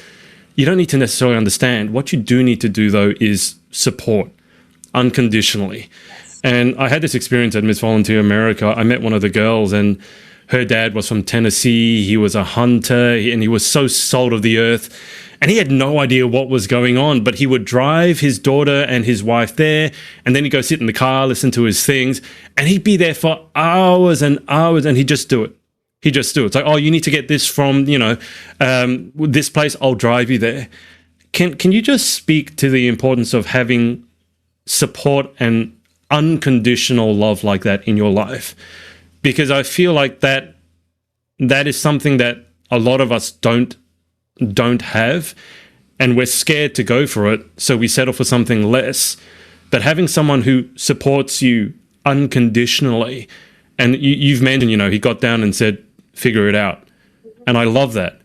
You don't need to necessarily understand. What you do need to do, though, is support unconditionally. And I had this experience at Miss Volunteer America. I met one of the girls, and her dad was from Tennessee. He was a hunter, and he was so salt of the earth. And he had no idea what was going on, but he would drive his daughter and his wife there, and then he'd go sit in the car, listen to his things, and he'd be there for hours and hours, and he'd just do it. He'd just do it. It's like, oh, you need to get this from, this place, I'll drive you there. Can you just speak to the importance of having support and unconditional love like that in your life? Because I feel like that is something that a lot of us don't have, and we're scared to go for it, so we settle for something less. But having someone who supports you unconditionally, and you've mentioned, he got down and said, figure it out. And I love that,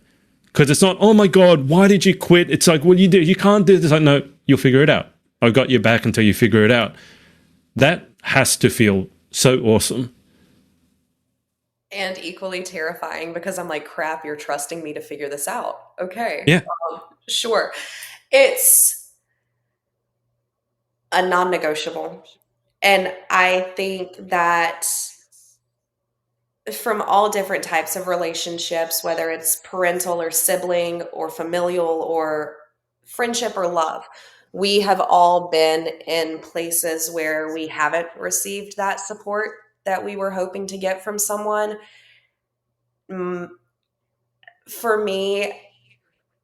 because it's not, oh my God, why did you quit? It's like, well, you can't do this. Like, no, you'll figure it out. I've got your back until you figure it out. That has to feel so awesome. And equally terrifying, because I'm like, crap, you're trusting me to figure this out. Okay. Yeah. Sure. It's a non-negotiable. And I think that from all different types of relationships, whether it's parental or sibling or familial or friendship or love, we have all been in places where we haven't received that support that we were hoping to get from someone. For me,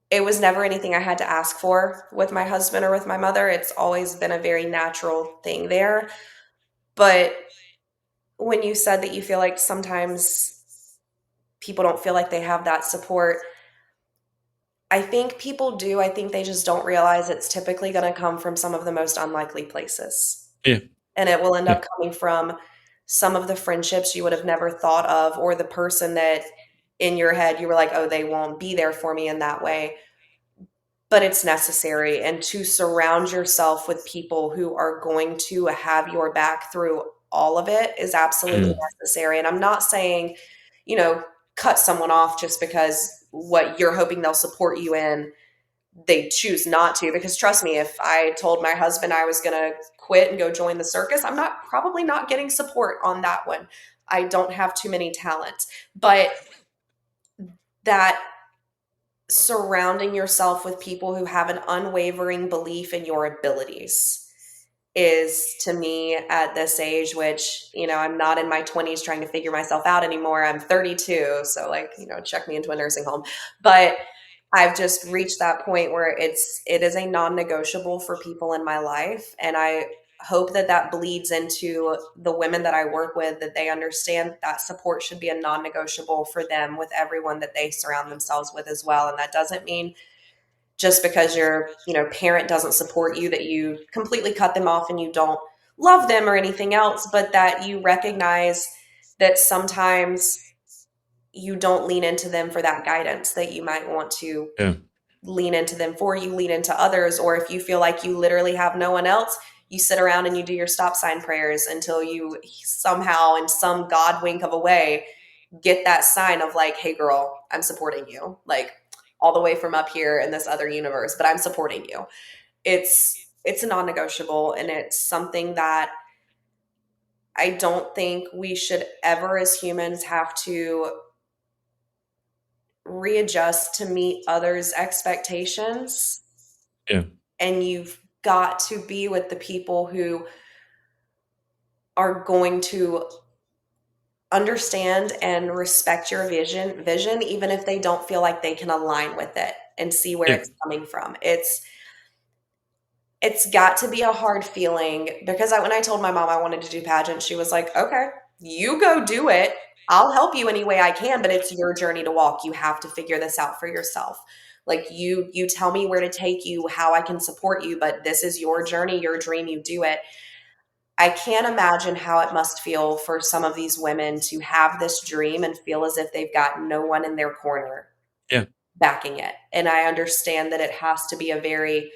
it was never anything I had to ask for with my husband or with my mother. It's always been a very natural thing there. But when you said that you feel like sometimes people don't feel like they have that support, I think people do. I think they just don't realize it's typically going to come from some of the most unlikely places. Yeah. And it will end up coming from some of the friendships you would have never thought of, or the person that in your head you were like, oh, they won't be there for me in that way. But it's necessary. And to surround yourself with people who are going to have your back through all of it is absolutely necessary. And I'm not saying, cut someone off just because what you're hoping they'll support you in, they choose not to. Because trust me, if I told my husband I was going to quit and go join the circus, I'm not probably not getting support on that one. I don't have too many talents. But that surrounding yourself with people who have an unwavering belief in your abilities is, to me, at this age, which, I'm not in my 20s trying to figure myself out anymore. I'm 32, so like, check me into a nursing home. But I've just reached that point where it is a non-negotiable for people in my life, and I hope that bleeds into the women that I work with, that they understand that support should be a non-negotiable for them with everyone that they surround themselves with as well. And that doesn't mean just because your parent doesn't support you that you completely cut them off and you don't love them or anything else, but that you recognize that sometimes you don't lean into them for that guidance that you might want to Yeah. lean into them for. You lean into others, or if you feel like you literally have no one else, you sit around and you do your stop sign prayers until you somehow, in some God wink of a way, get that sign of like, hey girl, I'm supporting you, like all the way from up here in this other universe, but I'm supporting you. It's a non-negotiable, and it's something that I don't think we should ever as humans have to readjust to meet others' expectations. Yeah. And you've got to be with the people who are going to understand and respect your vision, even if they don't feel like they can align with it and see where Yeah. it's coming from. It's got to be a hard feeling, because when I told my mom I wanted to do pageants, she was like, okay, you go do it. I'll help you any way I can, but it's your journey to walk. You have to figure this out for yourself. Like you tell me where to take you, how I can support you, but this is your journey, your dream, you do it. I can't imagine how it must feel for some of these women to have this dream and feel as if they've got no one in their corner Yeah. backing it. And I understand that it has to be a very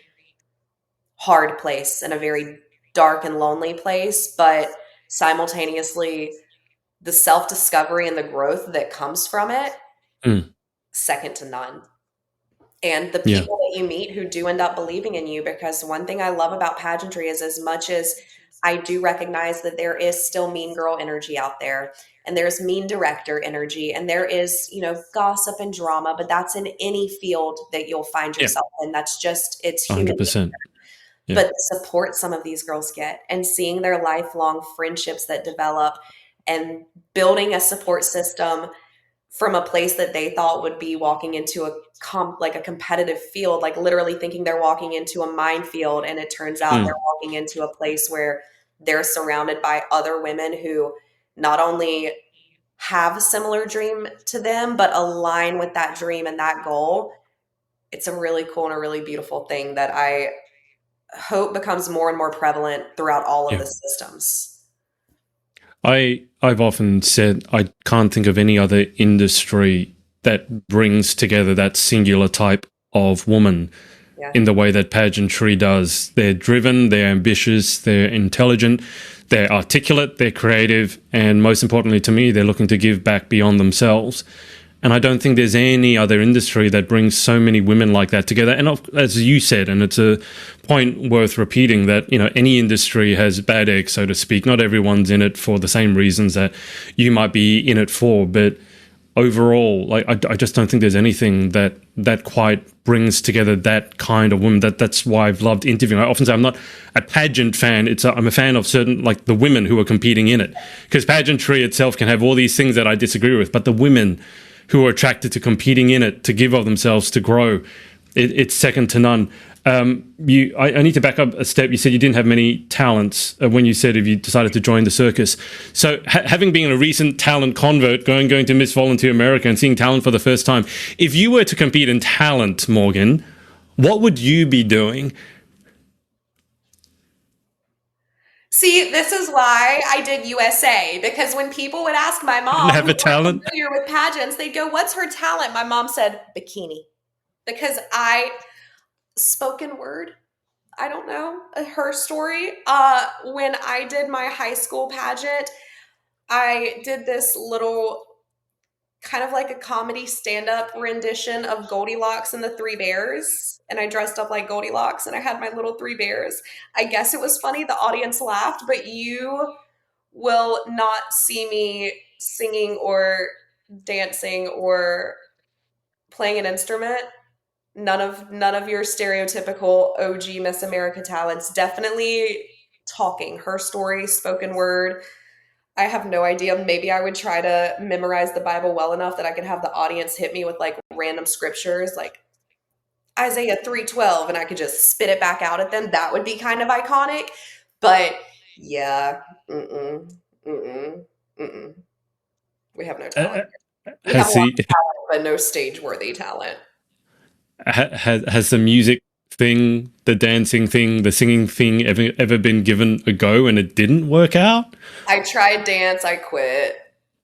hard place and a very dark and lonely place, but simultaneously, the self-discovery and the growth that comes from it, Mm. second to none. And the Yeah. people that you meet who do end up believing in you, because one thing I love about pageantry is, as much as I do recognize that there is still mean girl energy out there, and there's mean director energy, and there is, gossip and drama, but that's in any field that you'll find Yeah. yourself in. That's just, it's human. 100%. Yeah. But the support some of these girls get, and seeing their lifelong friendships that develop, and building a support system from a place that they thought would be walking into like a competitive field, like literally thinking they're walking into a minefield, and it turns out they're walking into a place where they're surrounded by other women who not only have a similar dream to them, but align with that dream and that goal. It's a really cool and a really beautiful thing that I hope becomes more and more prevalent throughout all of Yeah. the systems. I've often said I can't think of any other industry that brings together that singular type of woman in the way that pageantry does. They're driven, they're ambitious, they're intelligent, they're articulate, they're creative, and most importantly to me, they're looking to give back beyond themselves. And I don't think there's any other industry that brings so many women like that together. And as you said, and it's a point worth repeating, that, any industry has bad eggs, so to speak. Not everyone's in it for the same reasons that you might be in it for. But overall, like, I just don't think there's anything that quite brings together that kind of woman. That's why I've loved interviewing. I often say I'm not a pageant fan. I'm a fan of certain, like, the women who are competing in it. Because pageantry itself can have all these things that I disagree with, but the women who are attracted to competing in it, to give of themselves, to grow, it's second to none. I need to back up a step. You said you didn't have many talents when you said if you decided to join the circus. So having been a recent talent convert, going to Miss Volunteer America and seeing talent for the first time, if you were to compete in talent, Morgan, what would you be doing? See, this is why I did USA, because when people would ask my mom, Have a talent? familiar with pageants, they'd go, "What's her talent?" My mom said, "Bikini," because spoken word. I don't know her story. When I did my high school pageant, I did this little kind of like a comedy stand-up rendition of Goldilocks and the Three Bears. And I dressed up like Goldilocks and I had my little three bears. I guess it was funny. The audience laughed, but you will not see me singing or dancing or playing an instrument. None of your stereotypical OG Miss America talents. Definitely talking, her story, spoken word. I have no idea. Maybe I would try to memorize the Bible well enough that I could have the audience hit me with like random scriptures like Isaiah 3:12 and I could just spit it back out at them. That would be kind of iconic. But yeah, mm-mm, mm-mm, mm-mm. We have no talent. Uh, We have a has lot the of talent, but no stage-worthy talent. has the music thing, the dancing thing, the singing thing ever been given a go and it didn't work out? I tried dance, I quit.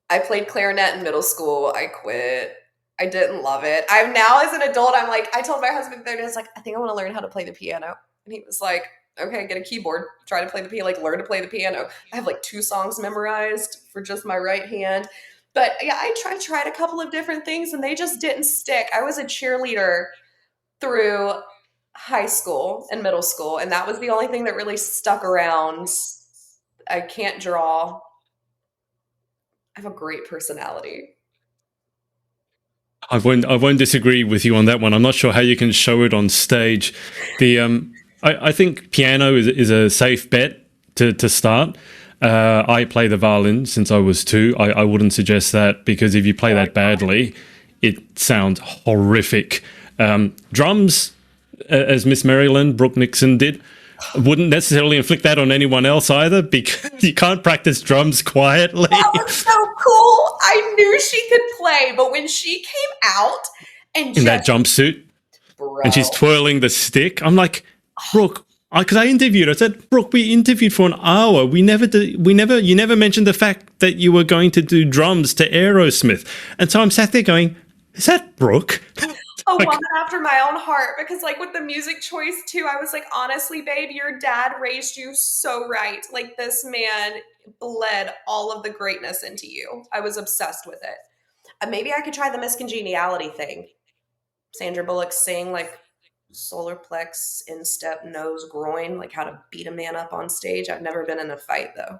I played clarinet in middle school, I quit. I didn't love it. I'm now as an adult, I'm like, I told my husband the other day, I was like, I think I want to learn how to play the piano. And he was like, okay, get a keyboard, try to play the piano, like learn to play the piano. I have like 2 songs memorized for just my right hand. But yeah, I tried a couple of different things and they just didn't stick. I was a cheerleader through high school and middle school, and that was the only thing that really stuck around. I can't draw. I have a great personality. I won't disagree with you on that one. I'm not sure how you can show it on stage. The I think piano is a safe bet to start. I play the violin since I was 2. I wouldn't suggest that because if you play that badly, it sounds horrific. Drums, as Miss Maryland Brooke Nixon did, wouldn't necessarily inflict that on anyone else either because you can't practice drums quietly. That was so cool. I knew she could play, but when she came out and In that just, jumpsuit, bro, and she's twirling the stick. I'm like, Brooke, because I interviewed her. I said, Brooke, we interviewed for an hour. You never mentioned the fact that you were going to do drums to Aerosmith. And so I'm sat there going, is that Brooke? a Like, woman after my own heart, because like with the music choice too, I was like, honestly, babe, your dad raised you so right. Like this man bled all of the greatness into you. I was obsessed with it. Maybe I could try the miscongeniality thing. Sandra Bullock sing like solar plex, instep, nose, groin, like how to beat a man up on stage. I've never been in a fight though.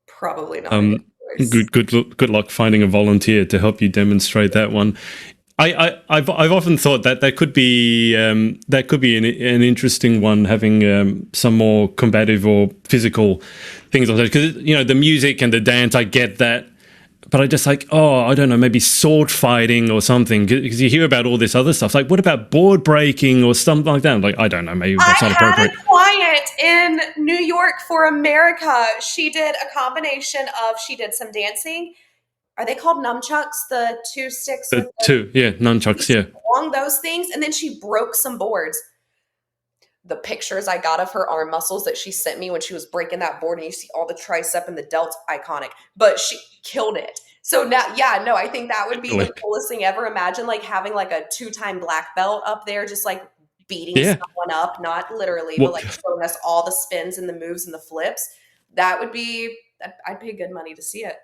Probably not a good um, choice. good luck finding a volunteer to help you demonstrate that one. I've often thought that that could be an interesting one, having some more combative or physical things on stage, because the music and the dance, I get that, but I just like, I don't know, maybe sword fighting or something, because you hear about all this other stuff. Like, what about board breaking or something like that? I'm like, I don't know, maybe that's I not had appropriate. a client in New York for America. She did a combination of, she did some dancing. Are they called nunchucks? The 2 sticks with The two, yeah, nunchucks, yeah. along those things. And then she broke some boards. The pictures I got of her arm muscles that she sent me when she was breaking that board, and you see all the tricep and the delts, iconic. But she killed it. So now, yeah, no, I think that would be the coolest thing ever. Imagine like having like a 2-time black belt up there, just like beating Yeah. someone up, not literally, Well, but like showing us all the spins and the moves and the flips. That would be, I'd pay good money to see it.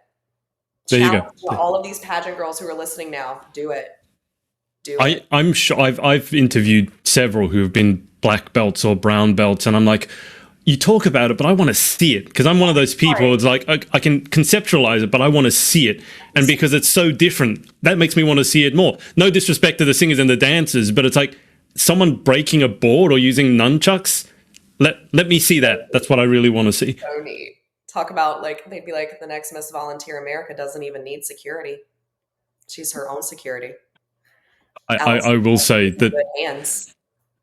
there you Challenge go. all of these pageant girls who are listening now. Do it. Do it. I'm sure I've interviewed several who have been black belts or brown belts, and I'm like, you talk about it, but I want to see it, because I'm one of those people. It's like I can conceptualize it, but I want to see it, and because it's so different, that makes me want to see it more. No disrespect to the singers and the dancers, but it's like someone breaking a board or using nunchucks. Let me see that. That's what I really want to see. So neat. Talk about like, they'd be like, the next Miss Volunteer America doesn't even need security. She's her own security. I will say that Good hands.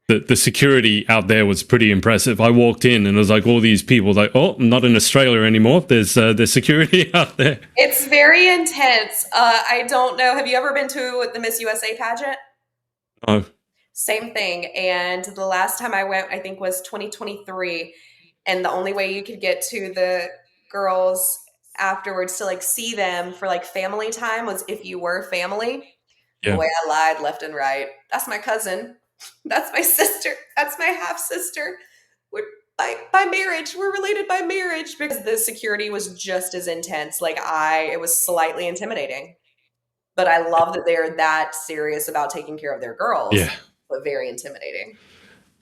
the security out there was pretty impressive. I walked in and it was like all these people like, oh, I'm not in Australia anymore. There's security out there. It's very intense. I don't know. Have you ever been to the Miss USA pageant? Oh, Same thing. And the last time I went, I think was 2023. And the only way you could get to the girls afterwards to like see them for like family time was if you were family. yeah. Boy, I lied left and right. That's my cousin. That's my sister. That's my half sister. We're by marriage. We're related by marriage, because the security was just as intense. Like it was slightly intimidating. But I love that they're that serious about taking care of their girls, Yeah. but very intimidating.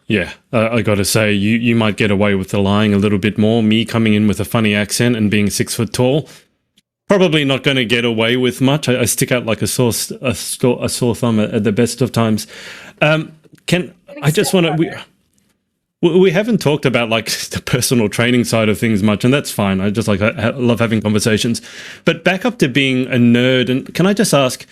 Yeah, I got to say, you might get away with the lying a little bit more. Me coming in with a funny accent and being 6 foot tall, probably not going to get away with much. I stick out like a sore thumb at the best of times. Can I just want to? We haven't talked about like the personal training side of things much, and that's fine. I just like I love having conversations. But back up to being a nerd, and can I just ask,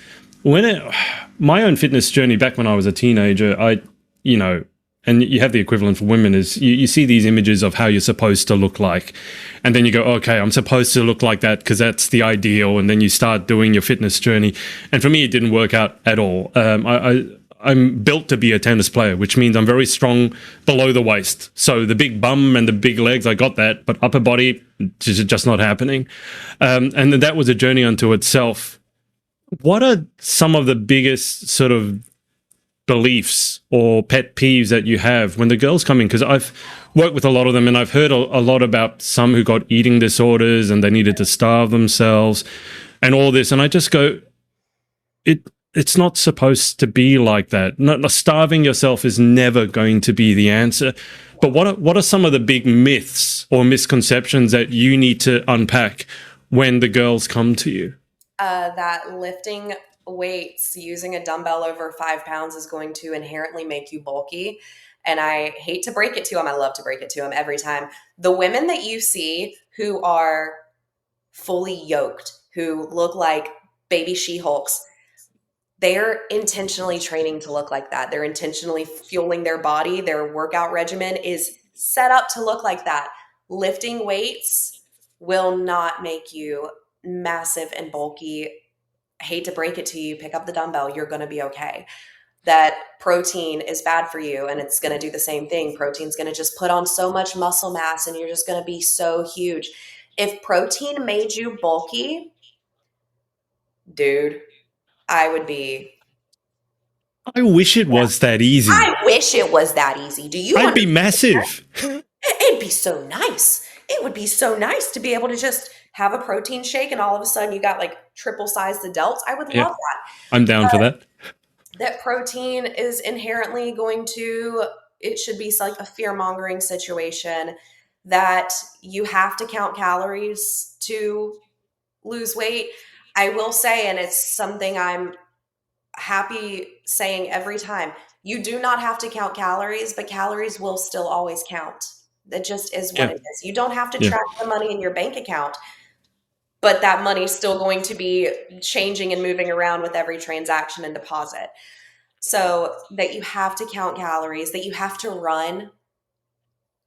my own fitness journey back when I was a teenager, you know, and you have the equivalent for women is you see these images of how you're supposed to look like, and then you go, okay, I'm supposed to look like that because that's the ideal, and then you start doing your fitness journey. And for me, it didn't work out at all. I'm built to be a tennis player, which means I'm very strong below the waist. So the big bum and the big legs, I got that, but upper body, just not happening. And then that was a journey unto itself. What are some of the biggest sort of beliefs or pet peeves that you have when the girls come in? Because I've worked with a lot of them, and I've heard a lot about some who got eating disorders and they needed to starve themselves and all this. And I just go, it's not supposed to be like that. Not starving yourself is never going to be the answer. But what are some of the big myths or misconceptions that you need to unpack when the girls come to you? That lifting weights using a dumbbell over 5 pounds is going to inherently make you bulky. And I hate to break it to them. I love to break it to them every time. The women that you see who are fully yoked, who look like baby She-Hulks, they're intentionally training to look like that. They're intentionally fueling their body. Their workout regimen is set up to look like that. Lifting weights will not make you massive and bulky. I hate to break it to you, pick up the dumbbell. You're going to be okay. That protein is bad for you, and it's going to do the same thing. Protein's going to just put on so much muscle mass, and you're just going to be so huge. If protein made you bulky, dude, I would be. I wish it was that easy. I wish it was that easy. Do you I'd be understand? massive. It'd be so nice. It would be so nice to be able to just have a protein shake and all of a sudden you got like triple sized adults. I would Yeah, love that. I'm down for that. That protein is inherently going to, it should be like a fear mongering situation that you have to count calories to lose weight. I will say, and it's something I'm happy saying every time, you do not have to count calories, but calories will still always count. That just is what Yeah, it is. You don't have to yeah. track the money in your bank account, but that money is still going to be changing and moving around with every transaction and deposit. So that you have to count calories, that you have to run.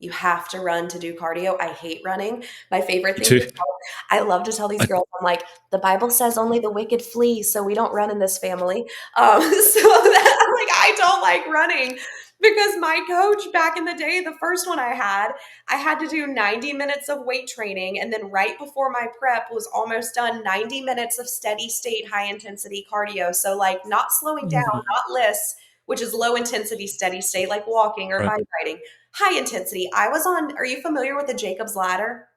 You have to run to do cardio. I hate running. My favorite Me thing to too. tell, I love to tell these I, girls, I'm like, the Bible says only the wicked flee, so we don't run in this family. So that, I'm like, I don't like running because my coach back in the day, the first one I had to do 90 minutes of weight training. And then right before my prep was almost done, 90 minutes of steady state, high intensity cardio. So like not slowing down, not lists, which is low intensity, steady state, like walking or right. bike riding. High intensity. I was on, are you familiar with the Jacob's ladder?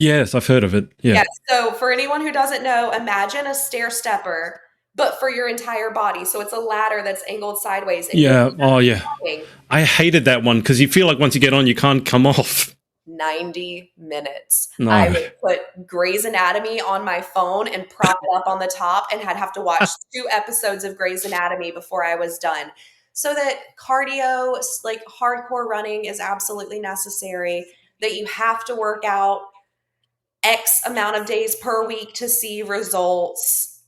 Yes, I've heard of it. Yeah. Yes. So for anyone who doesn't know, imagine a stair stepper, but for your entire body. So it's a ladder that's angled sideways and you're Yeah. Oh, yeah. walking I hated that one because you feel like once you get on, you can't come off. 90 minutes. I No. would put Grey's Anatomy on my phone and prop it up on the top and had have to watch 2 episodes of Grey's Anatomy before I was done. So that cardio, like hardcore running, is absolutely necessary. That you have to work out X amount of days per week to see results.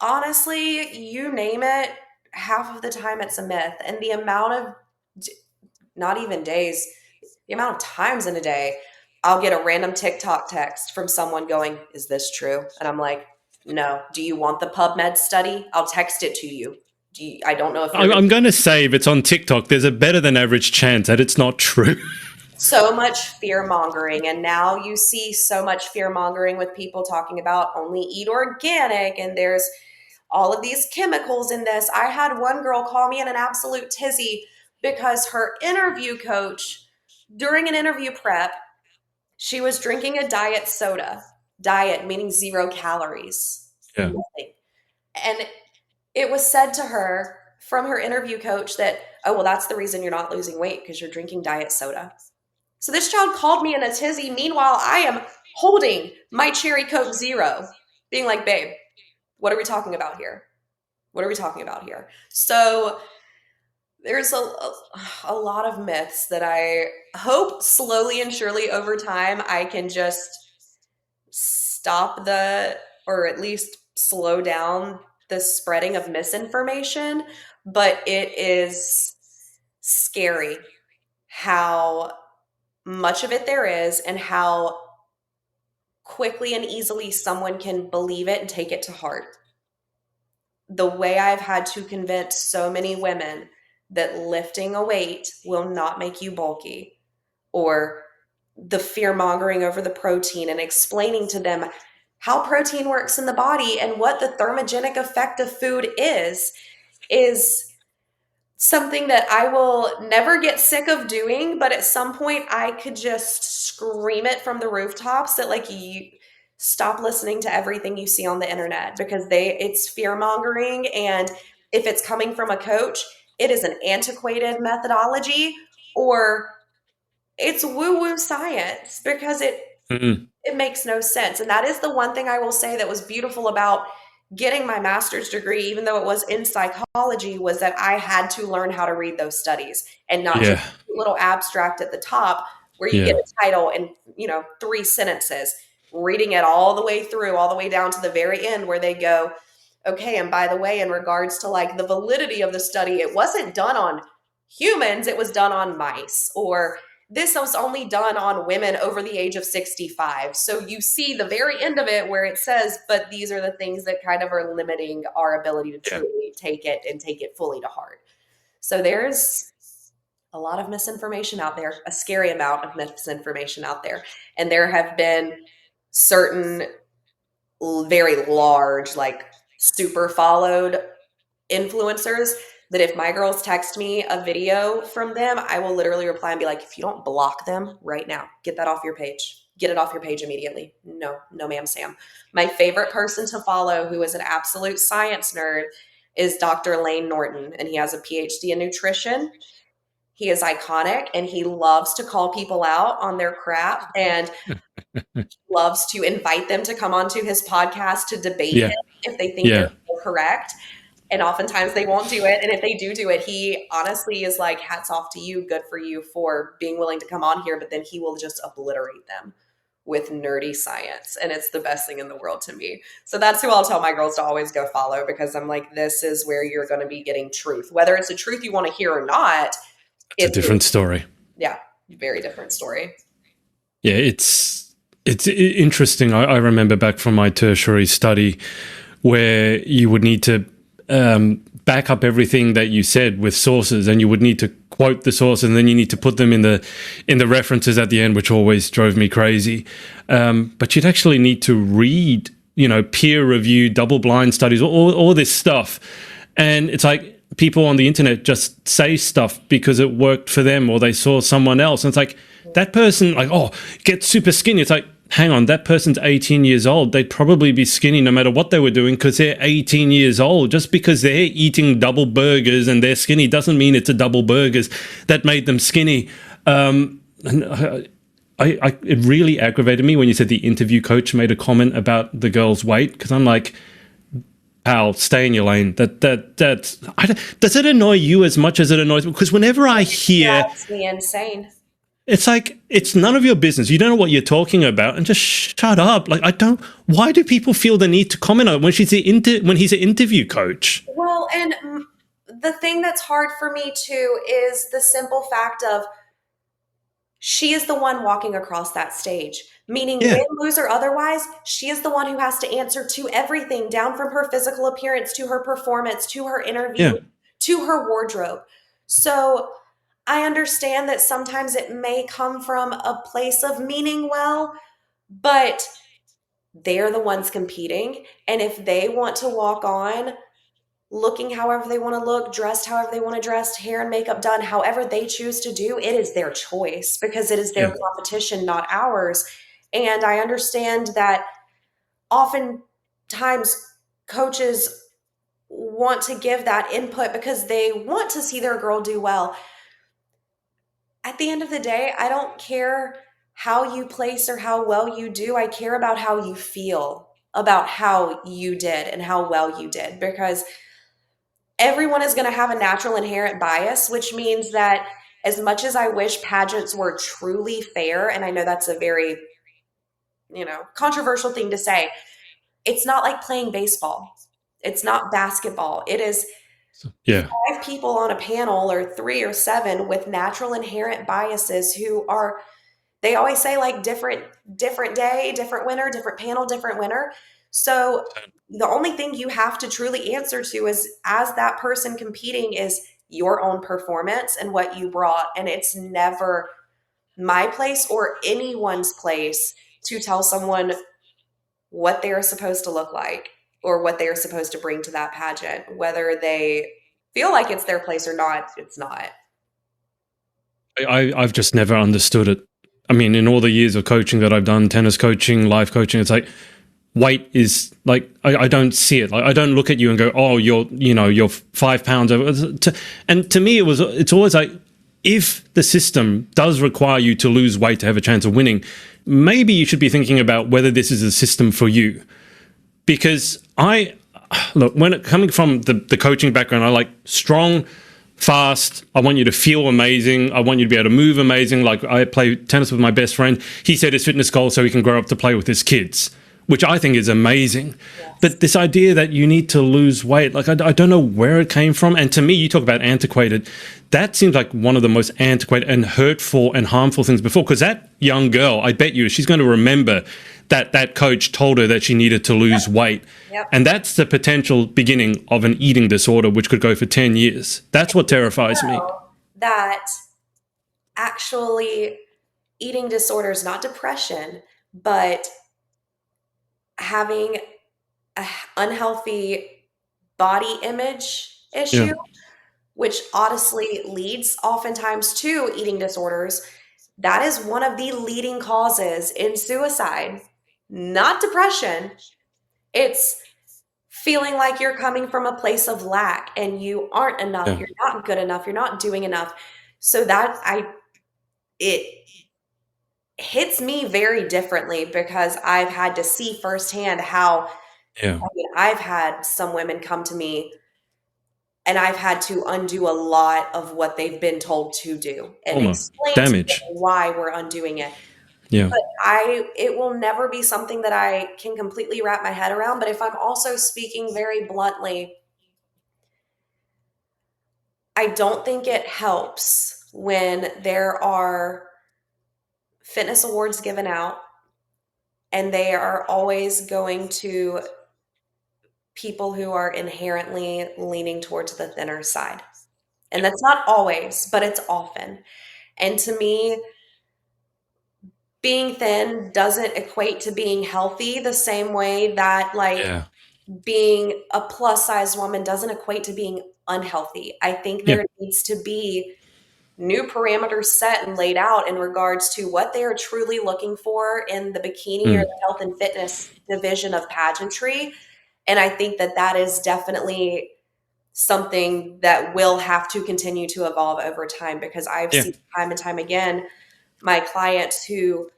Honestly, you name it, half of the time it's a myth. And the amount of, not even days, the amount of times in a day, I'll get a random TikTok text from someone going, "Is this true?" And I'm like, "No. Do you want the PubMed study? I'll text it to you. I don't know if you're I'm going to say if it's on TikTok, there's a better than average chance that it's not true. so much fear mongering. And now you see so much fear mongering with people talking about only eat organic and there's all of these chemicals in this. I had one girl call me in an absolute tizzy because her interview coach, during an interview prep, she was drinking a diet soda. Diet meaning 0 calories. Yeah. Nothing. And it was said to her from her interview coach that, oh, well, that's the reason you're not losing weight because you're drinking diet soda. So this child called me in a tizzy. Meanwhile, I am holding my Cherry Coke Zero, being like, babe, what are we talking about here? What are we talking about here? So there's a lot of myths that I hope slowly and surely over time I can just stop or at least slow down the spreading of misinformation. But it is scary how much of it there is and how quickly and easily someone can believe it and take it to heart. The way I've had to convince so many women that lifting a weight will not make you bulky, or the fear mongering over the protein and explaining to them how protein works in the body and what the thermogenic effect of food is something that I will never get sick of doing, but at some point I could just scream it from the rooftops that like you stop listening to everything you see on the internet because it's fear mongering, and if it's coming from a coach, it is an antiquated methodology or it's woo woo science because Mm. it makes no sense. And that is the one thing I will say that was beautiful about getting my master's degree, even though it was in psychology, was that I had to learn how to read those studies and not just Yeah. a little abstract at the top where you get Yeah. a title in, 3 sentences, reading it all the way through, all the way down to the very end where they go, okay, and by the way, in regards to like the validity of the study, it wasn't done on humans, it was done on mice, or this was only done on women over the age of 65. So you see the very end of it where it says, but these are the things that kind of are limiting our ability to Yeah. truly take it and take it fully to heart. So there's a lot of misinformation out there, a scary amount of misinformation out there. And there have been certain very large, like super followed influencers that if my girls text me a video from them, I will literally reply and be like, if you don't block them right now, get that off your page. Get it off your page immediately. No, no, ma'am, Sam. My favorite person to follow, who is an absolute science nerd, is Dr. Lane Norton, and he has a PhD in nutrition. He is iconic and he loves to call people out on their crap and loves to invite them to come onto his podcast to debate him Yeah. if they think they're Yeah. correct. And oftentimes they won't do it. And if they do it, he honestly is like, hats off to you. Good for you for being willing to come on here. But then he will just obliterate them with nerdy science. And it's the best thing in the world to me. So that's who I'll tell my girls to always go follow, because I'm like, this is where you're going to be getting truth. Whether it's a truth you want to hear or not, It's a it's, different story. yeah, very different story. Yeah, it's interesting. I remember back from my tertiary study where you would need to back up everything that you said with sources, and you would need to quote the source, and then you need to put them in the references at the end, which always drove me crazy. But you'd actually need to read, peer-reviewed, double-blind studies, all this stuff, and it's like people on the internet just say stuff because it worked for them, or they saw someone else, and it's like that person, like, oh, get super skinny. It's like, hang on, that person's 18 years old. They'd probably be skinny no matter what they were doing because they're 18 years old. Just because they're eating double burgers and they're skinny doesn't mean it's a double burgers that made them skinny. And it really aggravated me when you said the interview coach made a comment about the girl's weight, because I'm like, pal, stay in your lane. Does it annoy you as much as it annoys me? Because whenever I hear, That's me insane. it's like, it's none of your business. You don't know what you're talking about, and just shut up. Like, why do people feel the need to comment on it when when he's an interview coach? Well, and the thing that's hard for me too is the simple fact of she is the one walking across that stage, meaning Yeah. win, lose, or otherwise, she is the one who has to answer to everything, down from her physical appearance to her performance, to her interview, Yeah. to her wardrobe. So I understand that sometimes it may come from a place of meaning well, but they're the ones competing. And if they want to walk on looking however they want to look, dressed however they want to dress, hair and makeup done however they choose to do, it is their choice because it is their Yeah. competition, not ours. And I understand that oftentimes coaches want to give that input because they want to see their girl do well. At the end of the day, I don't care how you place or how well you do. I care about how you feel about how you did and how well you did, because everyone is going to have a natural inherent bias, which means that as much as I wish pageants were truly fair, and I know that's a very, controversial thing to say, it's not like playing baseball. It's not basketball. It is Yeah. 5 people on a panel or 3 or 7 with natural inherent biases who are, they always say, like, different day, different winner, different panel, different winner. So the only thing you have to truly answer to is, as that person competing, is your own performance and what you brought. And it's never my place or anyone's place to tell someone what they're supposed to look like or what they're supposed to bring to that pageant. Whether they feel like it's their place or not, it's not. I've just never understood it. I mean, in all the years of coaching that I've done, tennis coaching, life coaching, it's like weight is like, I don't see it. Like, I don't look at you and go, oh, you're 5 pounds over. And to me, it's always like, if the system does require you to lose weight to have a chance of winning, maybe you should be thinking about whether this is a system for you. Because coming from the coaching background, I like strong, fast. I want you to feel amazing. I want you to be able to move amazing. Like, I play tennis with my best friend. He set his fitness goal so he can grow up to play with his kids, which I think is amazing. Yes. But this idea that you need to lose weight, like, I don't know where it came from. And to me, you talk about antiquated. That seems like one of the most antiquated and hurtful and harmful things before. Because that young girl, I bet you, she's going to remember that coach told her that she needed to lose weight. Yep. And that's the potential beginning of an eating disorder, which could go for 10 years. That's what terrifies me. That actually eating disorders, not depression, but having an unhealthy body image issue, which honestly leads oftentimes to eating disorders, that is one of the leading causes in suicide. Not depression. It's feeling like you're coming from a place of lack and you aren't enough. Yeah. You're not good enough. You're not doing enough. So it hits me very differently because I've had to see firsthand how, I've had some women come to me and I've had to undo a lot of what they've been told to do and explain damage why we're undoing it. Yeah. But it will never be something that I can completely wrap my head around. But if I'm also speaking very bluntly, I don't think it helps when there are fitness awards given out and they are always going to people who are inherently leaning towards the thinner side. And that's not always, but it's often. And to me, being thin doesn't equate to being healthy the same way that being a plus size woman doesn't equate to being unhealthy. I think there needs to be new parameters set and laid out in regards to what they are truly looking for in the bikini or the health and fitness division of pageantry. And I think that is definitely something that will have to continue to evolve over time, because I've seen time and time again my clients who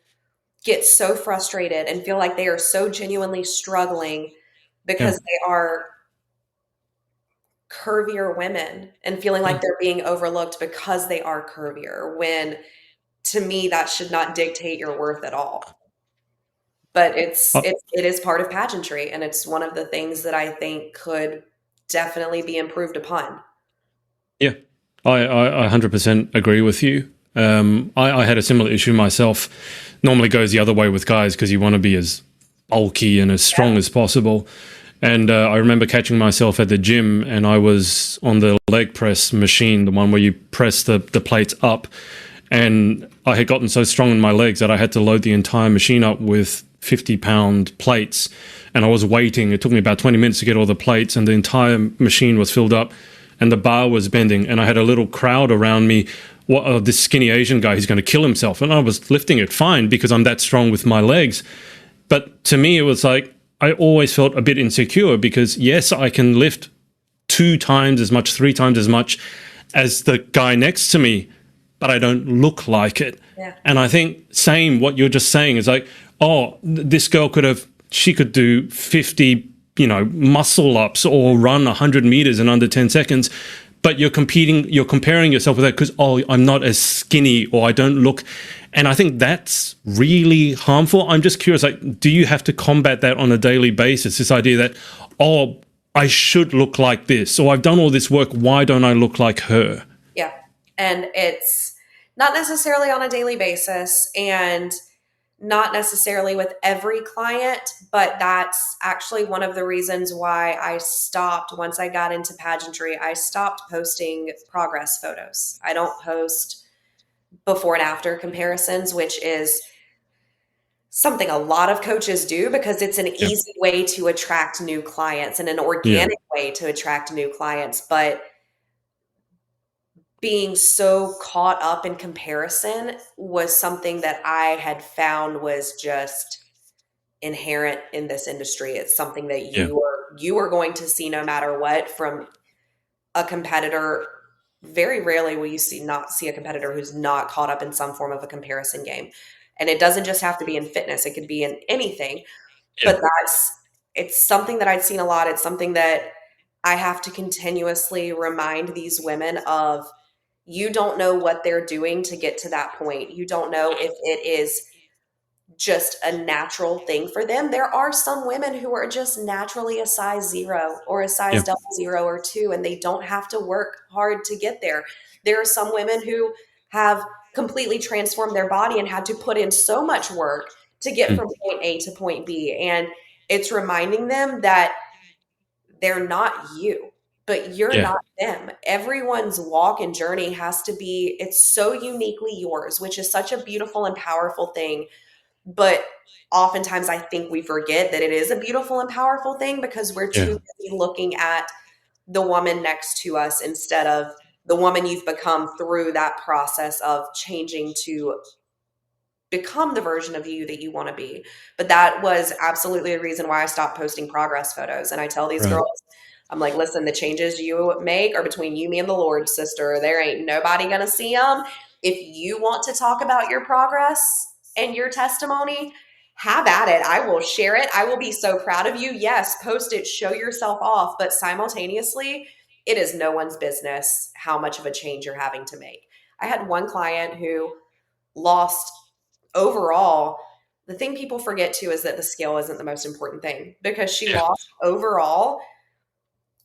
get so frustrated and feel like they are so genuinely struggling because they are curvier women and feeling like they're being overlooked because they are curvier, when to me that should not dictate your worth at all. But it is part of pageantry, and it's one of the things that I think could definitely be improved upon. Yeah, I 100% agree with you. I had a similar issue myself. Normally goes the other way with guys because you want to be as bulky and as strong as possible. And I remember catching myself at the gym, and I was on the leg press machine, the one where you press the plates up. And I had gotten so strong in my legs that I had to load the entire machine up with 50-pound plates. And I was waiting. It took me about 20 minutes to get all the plates, and the entire machine was filled up, and the bar was bending. And I had a little crowd around me. This skinny Asian guy, he's going to kill himself. And I was lifting it fine because I'm that strong with my legs. But to me, it was like, I always felt a bit insecure because, yes, I can lift 2 times as much, 3 times as much as the guy next to me, but I don't look like it. Yeah. And I think same what you're just saying is like, oh, this girl she could do 50, muscle ups or run 100 meters in under 10 seconds. But you're comparing yourself with that because, oh, I'm not as skinny or I don't look. And I think that's really harmful. I'm just curious, like, do you have to combat that on a daily basis? This idea that, oh, I should look like this, or I've done all this work, why don't I look like her? Yeah. And it's not necessarily on a daily basis and not necessarily with every client, but that's actually one of the reasons why I stopped once I got into pageantry. I stopped posting progress photos. I don't post before and after comparisons, which is something a lot of coaches do because it's an Yeah. easy way to attract new clients and an Yeah. organic way to attract new clients. But being so caught up in comparison was something that I had found was just inherent in this industry. It's something that Yeah. you are going to see no matter what from a competitor. Very rarely will you not see a competitor who's not caught up in some form of a comparison game. And it doesn't just have to be in fitness, it could be in anything. Yeah. But it's something that I've seen a lot. It's something that I have to continuously remind these women of. You don't know what they're doing to get to that point. You don't know if it is just a natural thing for them. There are some women who are just naturally a size 0 or a size Yeah. 00 or 2, and they don't have to work hard to get there. There are some women who have completely transformed their body and had to put in so much work to get from point A to point B. And it's reminding them that they're not you, but you're Yeah. not them. Everyone's walk and journey has to be, it's so uniquely yours, which is such a beautiful and powerful thing. But oftentimes I think we forget that it is a beautiful and powerful thing because we're Yeah. too busy looking at the woman next to us instead of the woman you've become through that process of changing to become the version of you that you want to be. But that was absolutely the reason why I stopped posting progress photos. And I tell these Right. girls, I'm like, listen, the changes you make are between you, me, and the Lord, sister. There ain't nobody going to see them. If you want to talk about your progress and your testimony, have at it. I will share it. I will be so proud of you. Yes, post it, show yourself off. But simultaneously, it is no one's business how much of a change you're having to make. I had one client who lost overall. The thing people forget too is that the scale isn't the most important thing because she Yeah. lost overall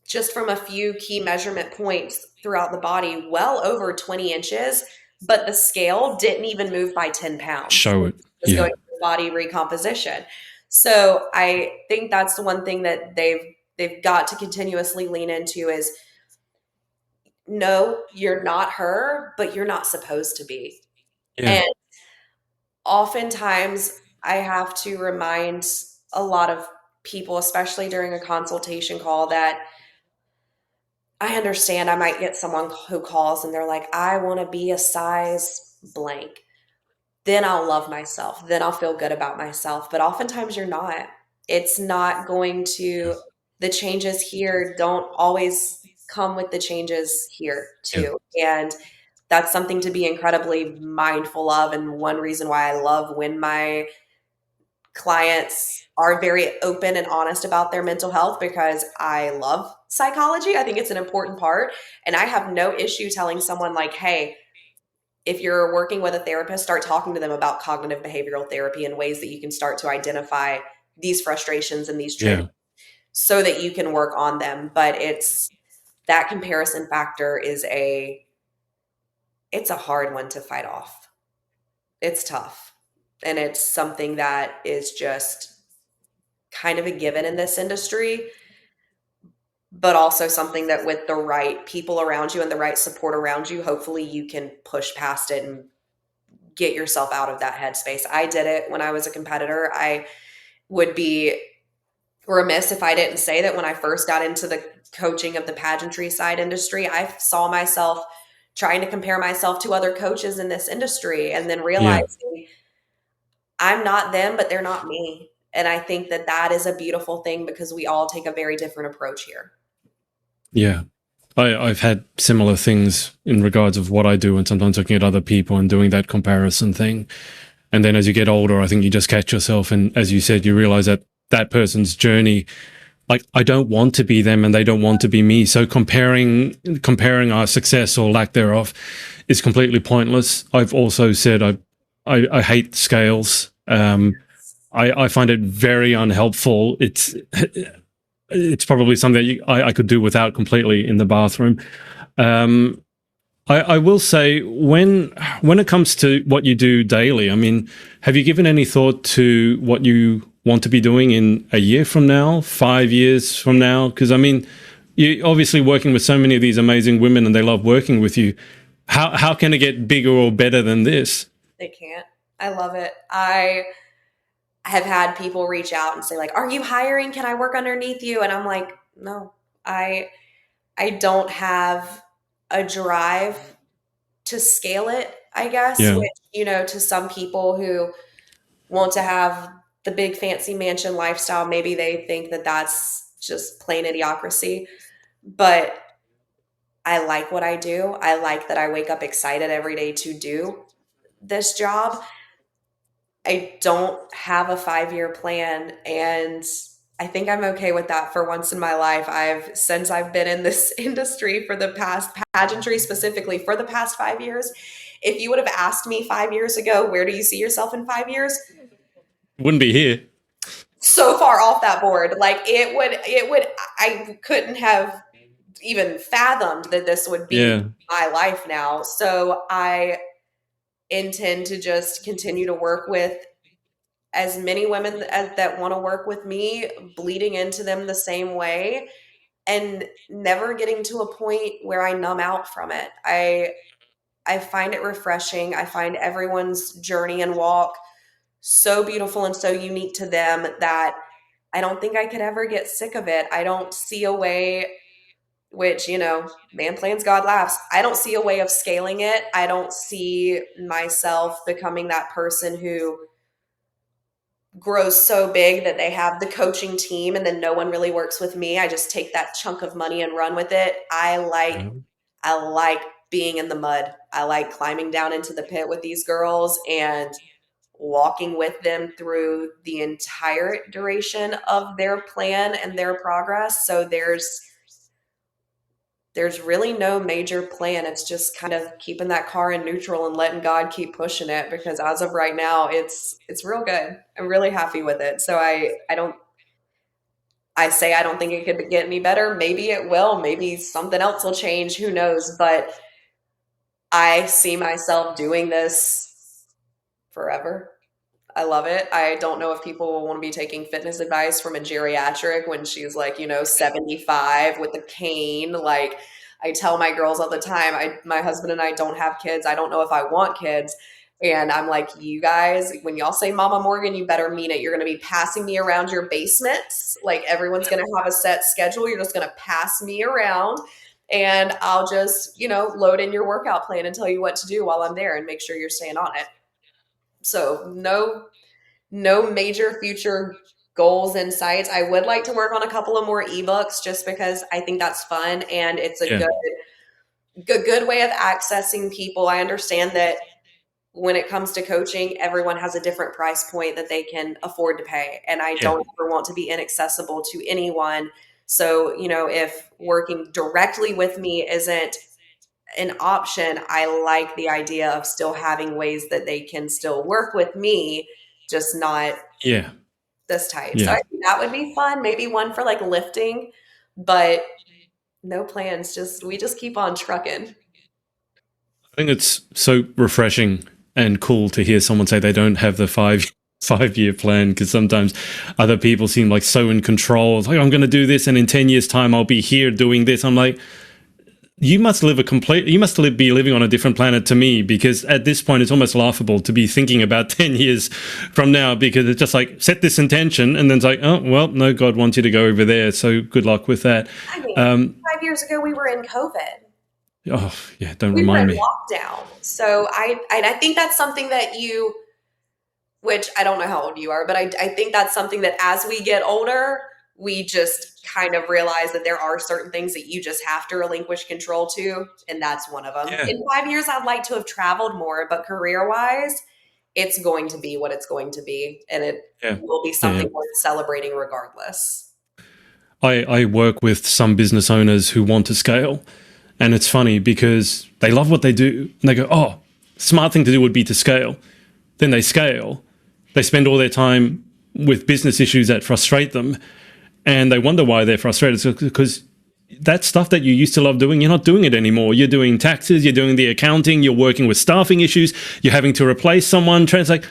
just from a few key measurement points throughout the body, well over 20 inches, but the scale didn't even move by 10 pounds. Show it. Just Yeah. going through body recomposition. So I think that's the one thing that they've got to continuously lean into is no, you're not her, but you're not supposed to be. Yeah. And oftentimes I have to remind a lot of people, especially during a consultation call, that I understand I might get someone who calls and they're like, I want to be a size blank. Then I'll love myself. Then I'll feel good about myself. But oftentimes you're not. It's not going Yeah. to, the changes here don't always come with the changes here Yeah. too. And that's something to be incredibly mindful of. And one reason why I love when my clients are very open and honest about their mental health because I love psychology. I think it's an important part. And I have no issue telling someone, like, hey, if you're working with a therapist, start talking to them about cognitive behavioral therapy and ways that you can start to identify these frustrations and these triggers Yeah. so that you can work on them. But it's that comparison factor it's a hard one to fight off. It's tough. And it's something that is just kind of a given in this industry, but also something that with the right people around you and the right support around you, hopefully you can push past it and get yourself out of that headspace. I did it when I was a competitor. I would be remiss if I didn't say that when I first got into the coaching of the pageantry side industry, I saw myself trying to compare myself to other coaches in this industry and then Yeah. realizing I'm not them, but they're not me. And I think that that is a beautiful thing because we all take a very different approach here. Yeah. I've had similar things in regards of what I do, and sometimes looking at other people and doing that comparison thing. And then as you get older, I think you just catch yourself. And as you said, you realize that that person's journey, like I don't want to be them and they don't want to be me. So comparing our success or lack thereof is completely pointless. I've also said I hate scales. I find it very unhelpful. It's probably something that I could do without completely in the bathroom. I will say when it comes to what you do daily, I mean, have you given any thought to what you want to be doing in a year from now, 5 years from now? Because I mean, you're obviously working with so many of these amazing women, and they love working with you. How can it get bigger or better than this? They can't. I love it. I have had people reach out and say like, "Are you hiring? Can I work underneath you?" And I'm like, "No. I I don't have a drive to scale it, I guess, Yeah, which, to some people who want to have the big fancy mansion lifestyle, maybe they think that that's just plain idiocracy. But I like what I do. I like that I wake up excited every day to do this job. I don't have a 5-year plan, and I think I'm okay with that for once in my life. Since I've been in this industry for the past pageantry specifically for the past 5 years, if you would have asked me 5 years ago, where do you see yourself in 5 years? wouldn't be here. So far off that board. Like it would I couldn't have even fathomed that this would be Yeah, my life now. So I intend to just continue to work with as many women that want to work with me, bleeding into them the same way, and never getting to a point where I numb out from it. I find it refreshing. I find everyone's journey and walk so beautiful and so unique to them that I don't think I could ever get sick of it. I don't see a way, which, man plans, God laughs. I don't see a way of scaling it. I don't see myself becoming that person who grows so big that they have the coaching team and then no one really works with me. I just take that chunk of money and run with it. I like being in the mud. I like climbing down into the pit with these girls and walking with them through the entire duration of their plan and their progress. So there's really no major plan. It's just kind of keeping that car in neutral and letting God keep pushing it, because as of right now, it's real good. I'm really happy with it. So I say I don't think it could get any better. Maybe it will. Maybe something else will change. Who knows? But I see myself doing this forever. I love it. I don't know if people will want to be taking fitness advice from a geriatric when she's like, 75 with a cane. Like I tell my girls all the time, my husband and I don't have kids. I don't know if I want kids. And I'm like, you guys, when y'all say Mama Morgan, you better mean it. You're going to be passing me around your basements. Like everyone's going to have a set schedule. You're just going to pass me around and I'll just, load in your workout plan and tell you what to do while I'm there and make sure you're staying on it. So no major future goals in sight. I would like to work on a couple of more ebooks just because I think that's fun and it's a yeah, good way of accessing people. I understand that when it comes to coaching, everyone has a different price point that they can afford to pay. And I yeah, don't ever want to be inaccessible to anyone. So, if working directly with me isn't an option, I like the idea of still having ways that they can still work with me, just not yeah, this type. So yeah. I think that would be fun. Maybe one for like lifting, but no plans. We just keep on trucking. I think it's so refreshing and cool to hear someone say they don't have the 5 year plan, because sometimes other people seem like so in control. It's like, I'm going to do this, and in 10 years' time, I'll be here doing this. I'm like, you must be living on a different planet to me, because at this point it's almost laughable to be thinking about 10 years from now, because it's just like, set this intention and then it's like, oh well, no, God wants you to go over there, so good luck with that. I mean, um 5 years ago we were in COVID. oh yeah, don't We were remind in me. lockdown. So I think that's something that which I don't know how old you are, but I think that's something that as we get older, we just kind of realize that there are certain things that you just have to relinquish control to, and that's one of them. Yeah. In 5 years, I'd like to have traveled more, but career-wise, it's going to be what it's going to be, and it Yeah. will be Yeah. something worth celebrating regardless. I work with some business owners who want to scale, and it's funny because they love what they do and they go, oh, smart thing to do would be to scale. Then they scale. They spend all their time with business issues that frustrate them, and they wonder why they're frustrated. So, because that stuff that you used to love doing, you're not doing it anymore. You're doing taxes, you're doing the accounting, you're working with staffing issues, you're having to replace someone, translate,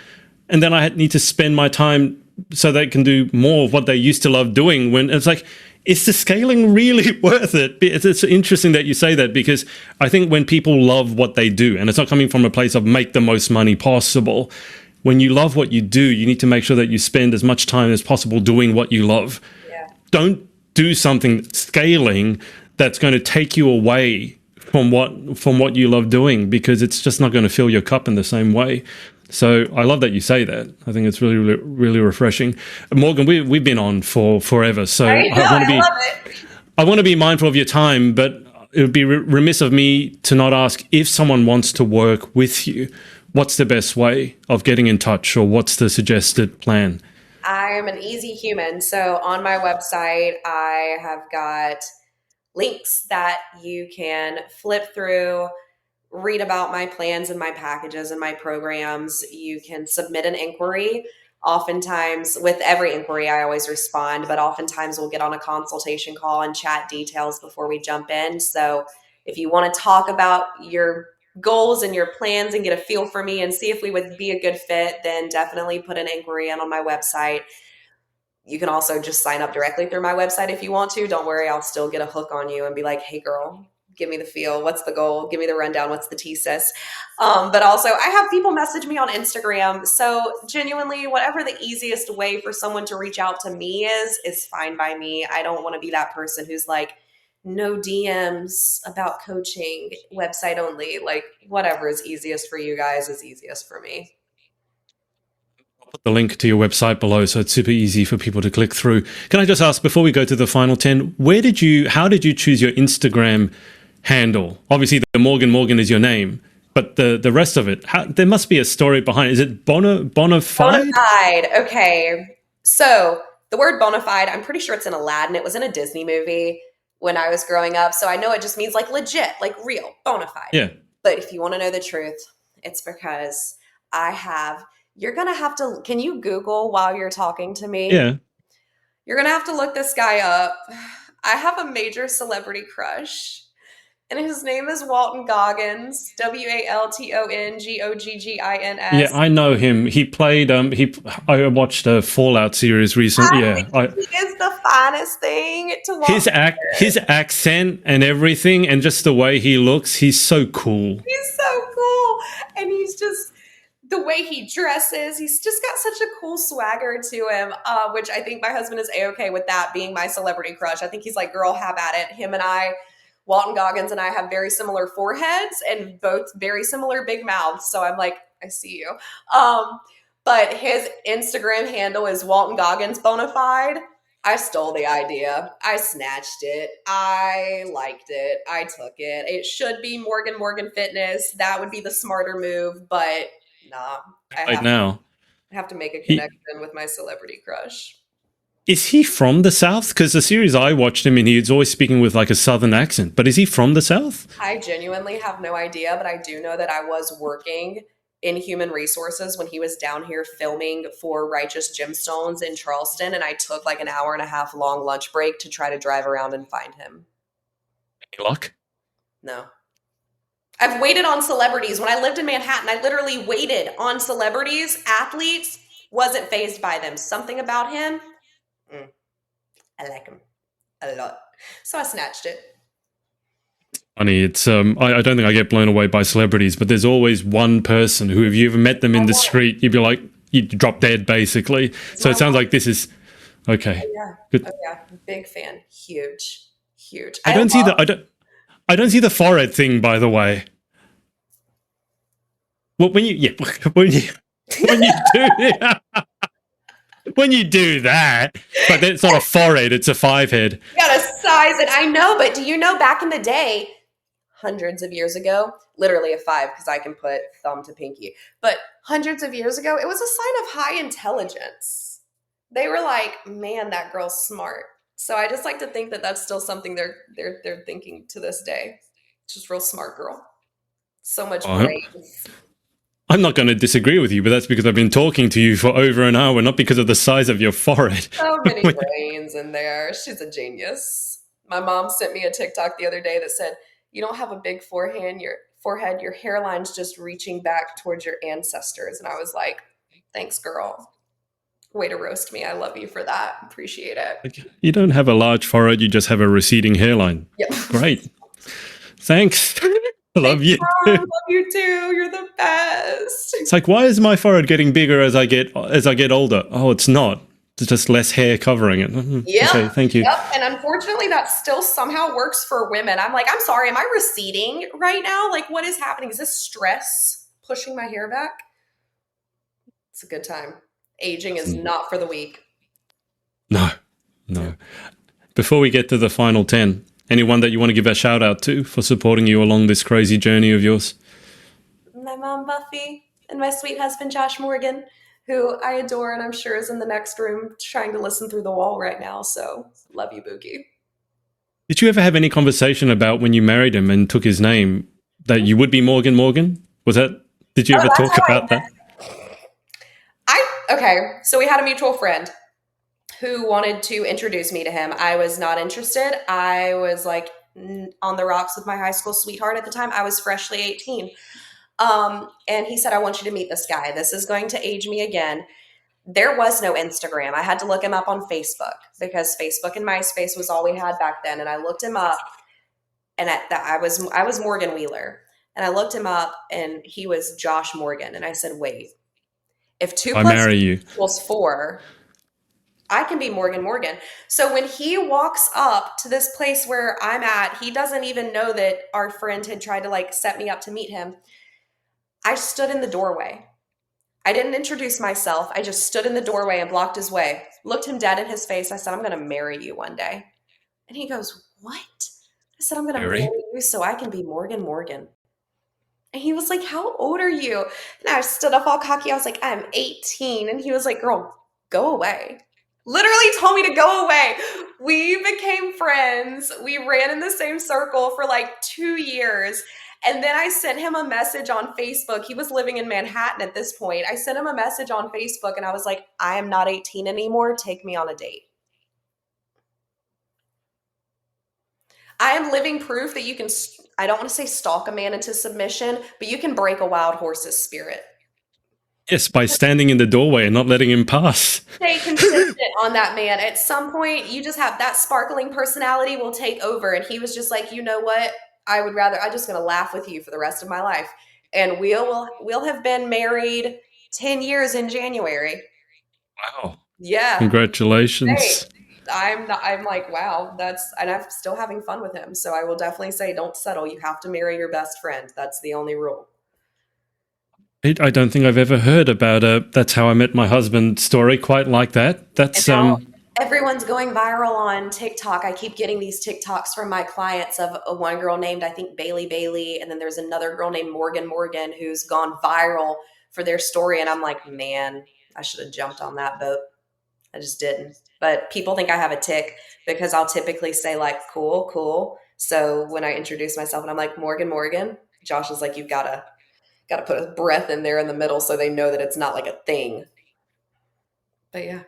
and then I need to spend my time so they can do more of what they used to love doing. When it's like, is the scaling really worth it? It's interesting that you say that, because I think when people love what they do, and it's not coming from a place of make the most money possible, when you love what you do, you need to make sure that you spend as much time as possible doing what you love. Yeah. Don't do something scaling that's going to take you away from what you love doing, because it's just not going to fill your cup in the same way. So I love that you say that. I think it's really, really, really refreshing. Morgan, we've been on for forever, so I want to be mindful of your time, but it would be remiss of me to not ask, if someone wants to work with you, what's the best way of getting in touch, or what's the suggested plan? I'm an easy human. So on my website, I have got links that you can flip through, read about my plans and my packages and my programs. You can submit an inquiry. Oftentimes, with every inquiry, I always respond, but oftentimes we'll get on a consultation call and chat details before we jump in. So if you want to talk about your goals and your plans and get a feel for me and see if we would be a good fit, then definitely put an inquiry in on my website. You can also just sign up directly through my website if you want to. Don't worry, I'll still get a hook on you and be like, hey girl, give me the feel. What's the goal? Give me the rundown. What's the thesis? But also I have people message me on Instagram. So genuinely, whatever the easiest way for someone to reach out to me is fine by me. I don't want to be that person who's like, no DMs about coaching, website only. Like whatever is easiest for you guys is easiest for me. I'll put the link to your website below, so it's super easy for people to click through. Can I just ask, before we go to the final 10, how did you choose your Instagram handle? Obviously, the Morgan is your name, but the rest of it, there must be a story behind it. Is it bona fide? Bona fide. Okay. So the word bona fide, I'm pretty sure it's in Aladdin. It was in a Disney movie when I was growing up. So I know it just means like legit, like real, bona fide. Yeah. But if you want to know the truth, it's because you're going to have to, can you Google while you're talking to me? Yeah. You're going to have to look this guy up. I have a major celebrity crush, and his name is Walton Goggins, WaltonGoggins. Yeah, I know him. He played, I watched a Fallout series recently. He is the finest thing to watch. His accent and everything, and just the way he looks, he's so cool. He's so cool. And he's just, the way he dresses, he's just got such a cool swagger to him, which I think my husband is A-okay with that being my celebrity crush. I think he's like, girl, have at it. Him and I, Walton Goggins and I, have very similar foreheads and both very similar big mouths. So I'm like, I see you. But his Instagram handle is Walton Goggins Bonafide. I stole the idea. I snatched it. I liked it. I took it. It should be Morgan Fitness. That would be the smarter move, but nah. I have to make a connection with my celebrity crush. Is he from the South? Because the series I watched him in, he's always speaking with like a Southern accent. But is he from the South? I genuinely have no idea, but I do know that I was working in human resources when he was down here filming for Righteous Gemstones in Charleston, and I took like an 1.5 hour long lunch break to try to drive around and find him. Any luck? No. I've waited on celebrities. When I lived in Manhattan, I literally waited on celebrities, athletes, wasn't fazed by them. Something about him, I like him a lot. So I snatched it. Funny, it's I don't think I get blown away by celebrities, but there's always one person who, if you ever met them in the street, you'd be like, you'd drop dead basically. So it sounds like this is okay. Yeah. Good. Oh yeah, big fan. Huge. I don't see the forehead thing, by the way. Well, when you do, yeah. When you do that, but it's not a forehead, it's a 5-head. You gotta size it. I know, but do you know back in the day, hundreds of years ago, literally a 5 because I can put thumb to pinky, but hundreds of years ago, it was a sign of high intelligence. They were like, "Man, that girl's smart." So I just like to think that that's still something they're thinking to this day. Just real smart girl. So much Oh, brains. I'm not going to disagree with you, but that's because I've been talking to you for over an hour, not because of the size of your forehead. So many brains in there. She's a genius. My mom sent me a TikTok the other day that said, "You don't have a big forehead, your hairline's just reaching back towards your ancestors." And I was like, "Thanks, girl. Way to roast me. I love you for that. Appreciate it." You don't have a large forehead, you just have a receding hairline. Yep. Great. Thanks. I love you. Mom, love you too. You're the best. It's like, why is my forehead getting bigger as I get older? Oh, it's not. There's just less hair covering it. Yep. Okay, thank you. Yep. And unfortunately, that still somehow works for women. I'm like, I'm sorry, am I receding right now? Like, what is happening? Is this stress pushing my hair back? It's a good time. Aging is not for the weak. No. Before we get to the final 10, anyone that you want to give a shout out to for supporting you along this crazy journey of yours? My mom, Buffy, and my sweet husband, Josh Morgan, who I adore and I'm sure is in the next room trying to listen through the wall right now. So love you, Bookie. Did you ever have any conversation about when you married him and took his name that you would be Morgan Morgan? Did you ever talk about that? Okay, so we had a mutual friend who wanted to introduce me to him. I was not interested. I was like on the rocks with my high school sweetheart at the time. I was freshly 18. And he said, "I want you to meet this guy. This is going to age me again." There was no Instagram. I had to look him up on Facebook because Facebook and MySpace was all we had back then. And I looked him up, and I was Morgan Wheeler, and I looked him up, and he was Josh Morgan. And I said, "Wait, if 2 I plus marry you equals 4, I can be Morgan Morgan." So when he walks up to this place where I'm at, he doesn't even know that our friend had tried to like set me up to meet him. I stood in the doorway. I didn't introduce myself. I just stood in the doorway and blocked his way, looked him dead in his face. I said, "I'm going to marry you one day." And he goes, "What?" I said, "I'm going to marry you so I can be Morgan Morgan." And he was like, "How old are you?" And I stood up all cocky. I was like, "I'm 18." And he was like, "Girl, go away." Literally told me to go away. We became friends. We ran in the same circle for like 2 years. And then I sent him a message on Facebook. He was living in Manhattan at this point. I sent him a message on Facebook and I was like, "I am not 18 anymore. Take me on a date." I am living proof that you can, I don't want to say stalk a man into submission, but you can break a wild horse's spirit. Yes, by standing in the doorway and not letting him pass. Stay consistent on that man. At some point, you just have that sparkling personality will take over. And he was just like, "You know what? I'm just going to laugh with you for the rest of my life." And we'll have been married 10 years in January. Wow. Yeah. Congratulations. Hey, I'm like, wow, and I'm still having fun with him. So I will definitely say, don't settle. You have to marry your best friend. That's the only rule. I don't think I've ever heard about "That's How I Met My Husband" story quite like that. That's everyone's going viral on TikTok. I keep getting these TikToks from my clients of a one girl named, I think, Bailey, and then there's another girl named Morgan who's gone viral for their story. And I'm like, man, I should have jumped on that boat. I just didn't. But people think I have a tick because I'll typically say like, cool. So when I introduce myself and I'm like, Morgan, Josh is like, "You've got to put a breath in there in the middle so they know that it's not like a thing." But yeah.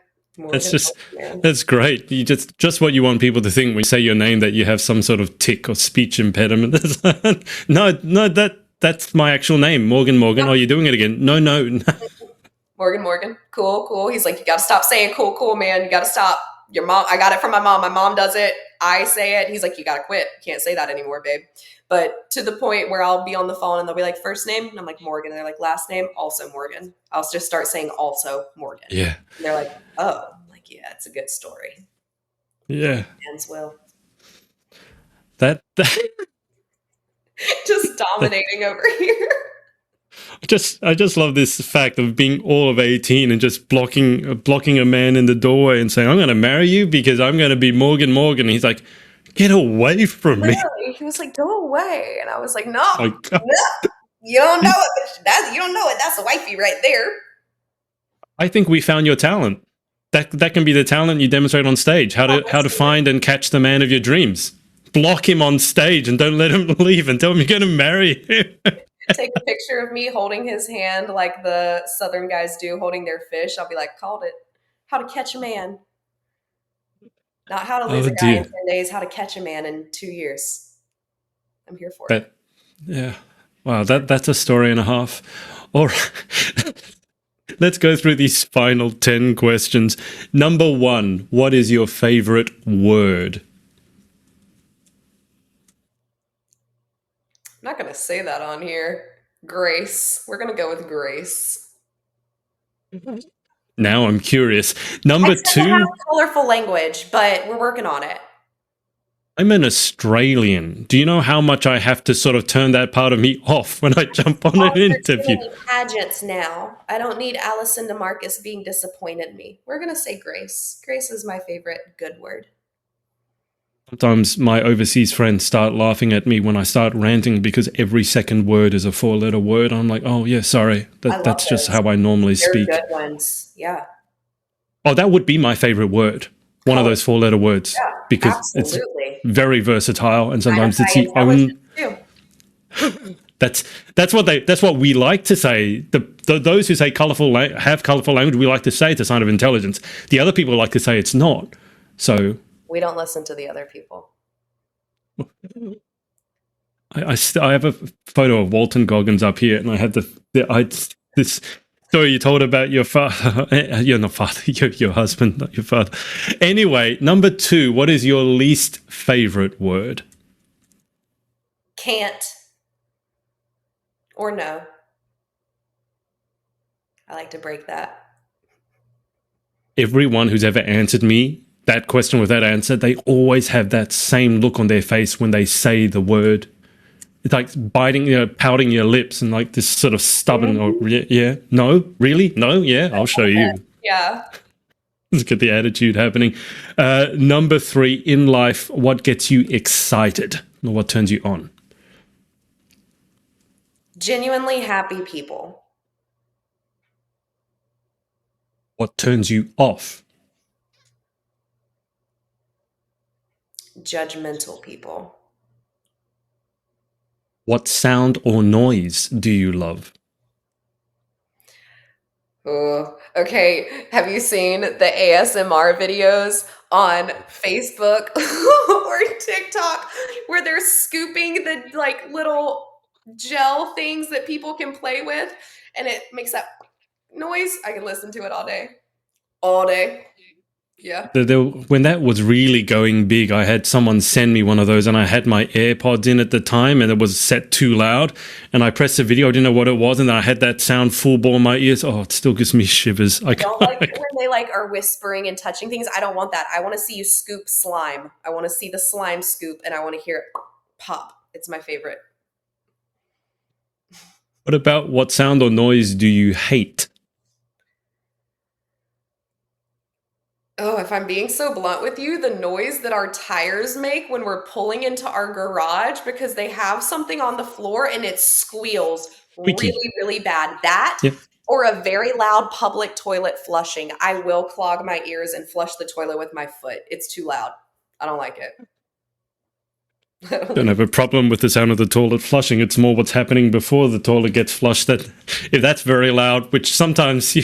That's great. You just what you want people to think when you say your name, that you have some sort of tick or speech impediment. No, that's my actual name, Morgan. Oh, you're doing it again. No. Morgan. Cool. He's like, "You got to stop saying cool, man. You got to stop. Your mom, I got it from my mom. My mom does it. I say it." He's like, "You got to quit. You can't say that anymore, babe." But to the point where I'll be on the phone and they'll be like, "First name?" And I'm like, "Morgan." And they're like, "Last name?" "Also Morgan." I'll just start saying "also Morgan." Yeah. And they're like, "Oh." I'm like, "Yeah, it's a good story." Yeah. Ends well. That Just dominating over here. I just love this fact of being all of 18 and just blocking a man in the doorway and saying, "I'm going to marry you because I'm going to be Morgan Morgan." And he's like, "Get away from me!" Literally, he was like, "Go away," and I was like, "No, Like, no, you don't know it. You don't know it. That's a wifey right there." I think we found your talent. That can be the talent you demonstrate on stage. How to find and catch the man of your dreams. Block him on stage and don't let him leave and tell him you're going to marry him. Take a picture of me holding his hand like the Southern guys do, holding their fish. I'll be like, "Called it. How to catch a man. Not how to lose Oh a guy in dear. 10 days, how to catch a man in 2 years." I'm here for it. That yeah. Wow, that's a story and a half. All right. Let's go through these final 10 questions. Number 1, what is your favorite word? I'm not going to say that on here. Grace. We're going to go with grace. Now I'm curious. I Number tend to have 2, colorful language, but we're working on it. I'm an Australian. Do you know how much I have to sort of turn that part of me off when I jump on an interview? Too many pageants now. I don't need Allison DeMarcus being disappointed in me. We're going to say grace. Grace is my favorite good word. Sometimes my overseas friends start laughing at me when I start ranting because every second word is a 4-letter word. I'm like, oh, yeah, sorry. That's just how I normally They're speak. good ones. Yeah. Oh, that would be my favorite word. One of those 4-letter words. Yeah, because absolutely. It's very versatile and sometimes it's high the own. too. That's what we like to say. Those who say have colorful language, we like to say it's a sign of intelligence. The other people like to say it's not. So We don't listen to the other people. I have a photo of Walton Goggins up here, and I had this story you told about your father. You're not father. Your husband, not your father. Anyway, number 2. What is your least favorite word? Can't or no. I like to break that. Everyone who's ever answered me that question with that answer, they always have that same look on their face when they say the word. It's like biting, pouting your lips and like this sort of stubborn, or yeah, no, really, no, yeah, I'll show you. Yeah. Let's get the attitude happening. Number 3, in life, what gets you excited or what turns you on? Genuinely happy people. What turns you off? Judgmental people. What sound or noise do you love? Oh, okay. Have you seen the ASMR videos on Facebook or TikTok where they're scooping the like little gel things that people can play with and it makes that noise? I can listen to it all day. All day. Yeah. When that was really going big, I had someone send me one of those and I had my AirPods in at the time and it was set too loud and I pressed the video, I didn't know what it was, and then I had that sound full bore in my ears. Oh, it still gives me shivers. I don't like it when they like are whispering and touching things. I don't want that. I want to see you scoop slime. I want to see the slime scoop and I want to hear it pop. It's my favorite. What about what sound or noise do you hate? Oh, if I'm being so blunt with you, the noise that our tires make when we're pulling into our garage because they have something on the floor and it squeals Squeaky. really, really bad. That Yep. or a very loud public toilet flushing. I will clog my ears and flush the toilet with my foot. It's too loud. I don't like it. Don't have a problem with the sound of the toilet flushing. It's more what's happening before the toilet gets flushed. That if that's very loud, which sometimes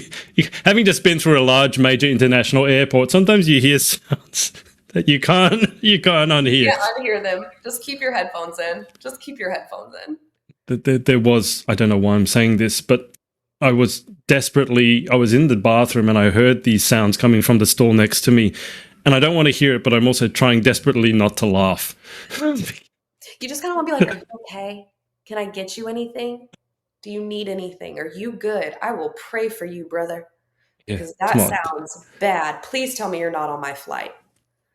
having just been through a large major international airport, sometimes you hear sounds that you can't unhear. Yeah, unhear them. Just keep your headphones in. Just keep your headphones in. There was, I don't know why I'm saying this, but I was in the bathroom and I heard these sounds coming from the stall next to me. And I don't want to hear it, but I'm also trying desperately not to laugh. You just kind of want to be like, "Are you okay? Can I get you anything? Do you need anything? Are you good? I will pray for you, brother." Yeah, Because that sounds bad. Please tell me you're not on my flight.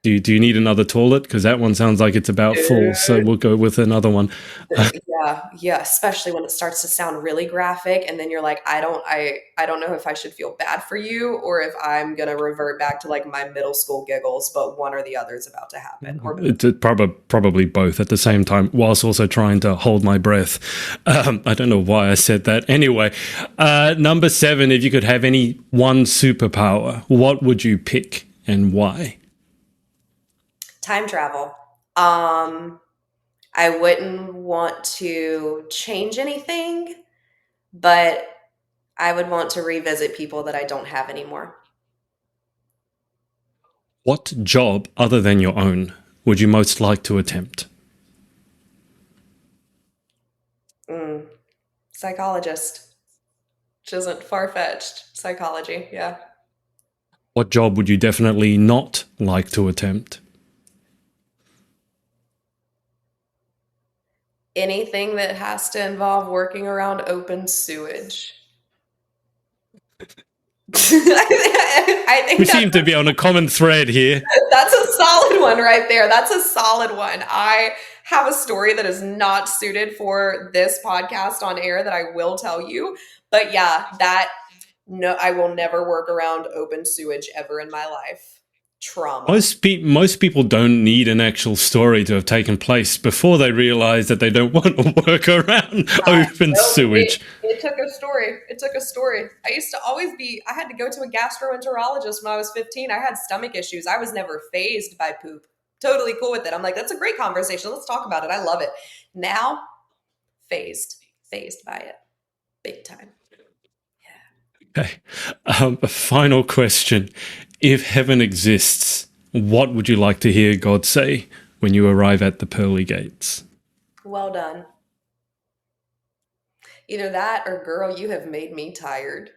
Do you need another toilet? Because that one sounds like it's about full. So we'll go with another one. Yeah, especially when it starts to sound really graphic, and then you're like, I don't know if I should feel bad for you or if I'm gonna revert back to like my middle school giggles, but one or the other is about to happen. Or It's probably both at the same time, whilst also trying to hold my breath. I don't know why I said that. Anyway, number 7, if you could have any one superpower, what would you pick and why? time travel. I wouldn't want to change anything, but I would want to revisit people that I don't have anymore. What job other than your own would you most like to attempt? Mm, psychologist, which isn't far-fetched. Psychology, yeah. What job would you definitely not like to attempt? Anything that has to involve working around open sewage. I We think seem to be on a common thread here. that's a solid one right there. That's a solid one. I have a story that is not suited for this podcast on air that I will tell you. But yeah, no, I will never work around open sewage ever in my life. Trauma. Most people don't need an actual story to have taken place before they realize that they don't want to work around open sewage. It took a story. It took a story. I used to always I had to go to a gastroenterologist when I was 15. I had stomach issues. I was never fazed by poop. Totally cool with it. I'm like, that's a great conversation. Let's talk about it. I love it. Now, phased by it. Big time. Okay. A final question. If heaven exists, what would you like to hear God say when you arrive at the pearly gates? Well done. Either that or, girl, you have made me tired.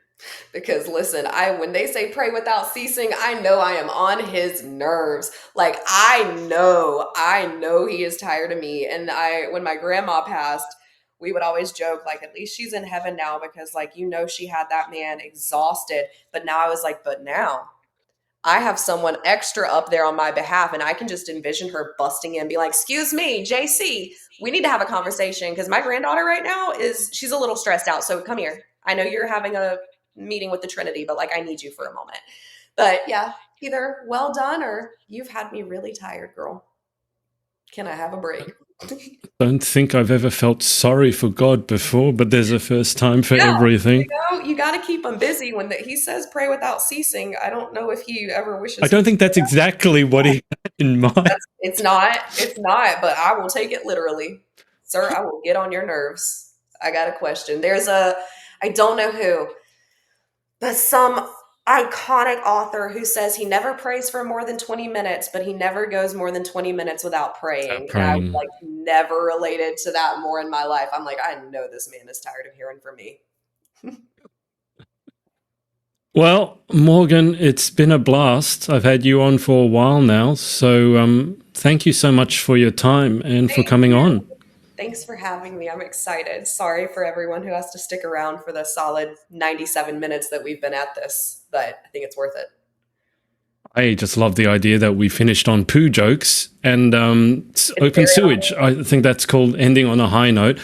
Because listen, when they say pray without ceasing, I know I am on his nerves. Like I know he is tired of me. And when my grandma passed, we would always joke, like, at least she's in heaven now because, like, she had that man exhausted. But now I was like, but now I have someone extra up there on my behalf, and I can just envision her busting in and be like, excuse me, JC, we need to have a conversation because my granddaughter right now she's a little stressed out. So come here. I know you're having a meeting with the Trinity, but like, I need you for a moment. But yeah, either well done or you've had me really tired, girl. Can I have a break? Don't think I've ever felt sorry for God before, but there's a first time for everything. You got to keep him busy when he says pray without ceasing. I don't know if he ever wishes. I don't think that's exactly what he had in mind. It's not, but I will take it literally. Sir, I will get on your nerves. I got a question. I don't know who, but some iconic author who says he never prays for more than 20 minutes, but he never goes more than 20 minutes without praying. And I like never related to that more in my life. I'm like, I know this man is tired of hearing from me. Well, Morgan, it's been a blast. I've had you on for a while now. So thank you so much for your time and for coming on. Thanks for having me. I'm excited. Sorry for everyone who has to stick around for the solid 97 minutes that we've been at this, but I think it's worth it. I just love the idea that we finished on poo jokes and open sewage. I think that's called ending on a high note.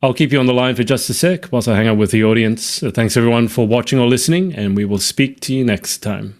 I'll keep you on the line for just a sec whilst I hang out with the audience. Thanks everyone for watching or listening, and we will speak to you next time.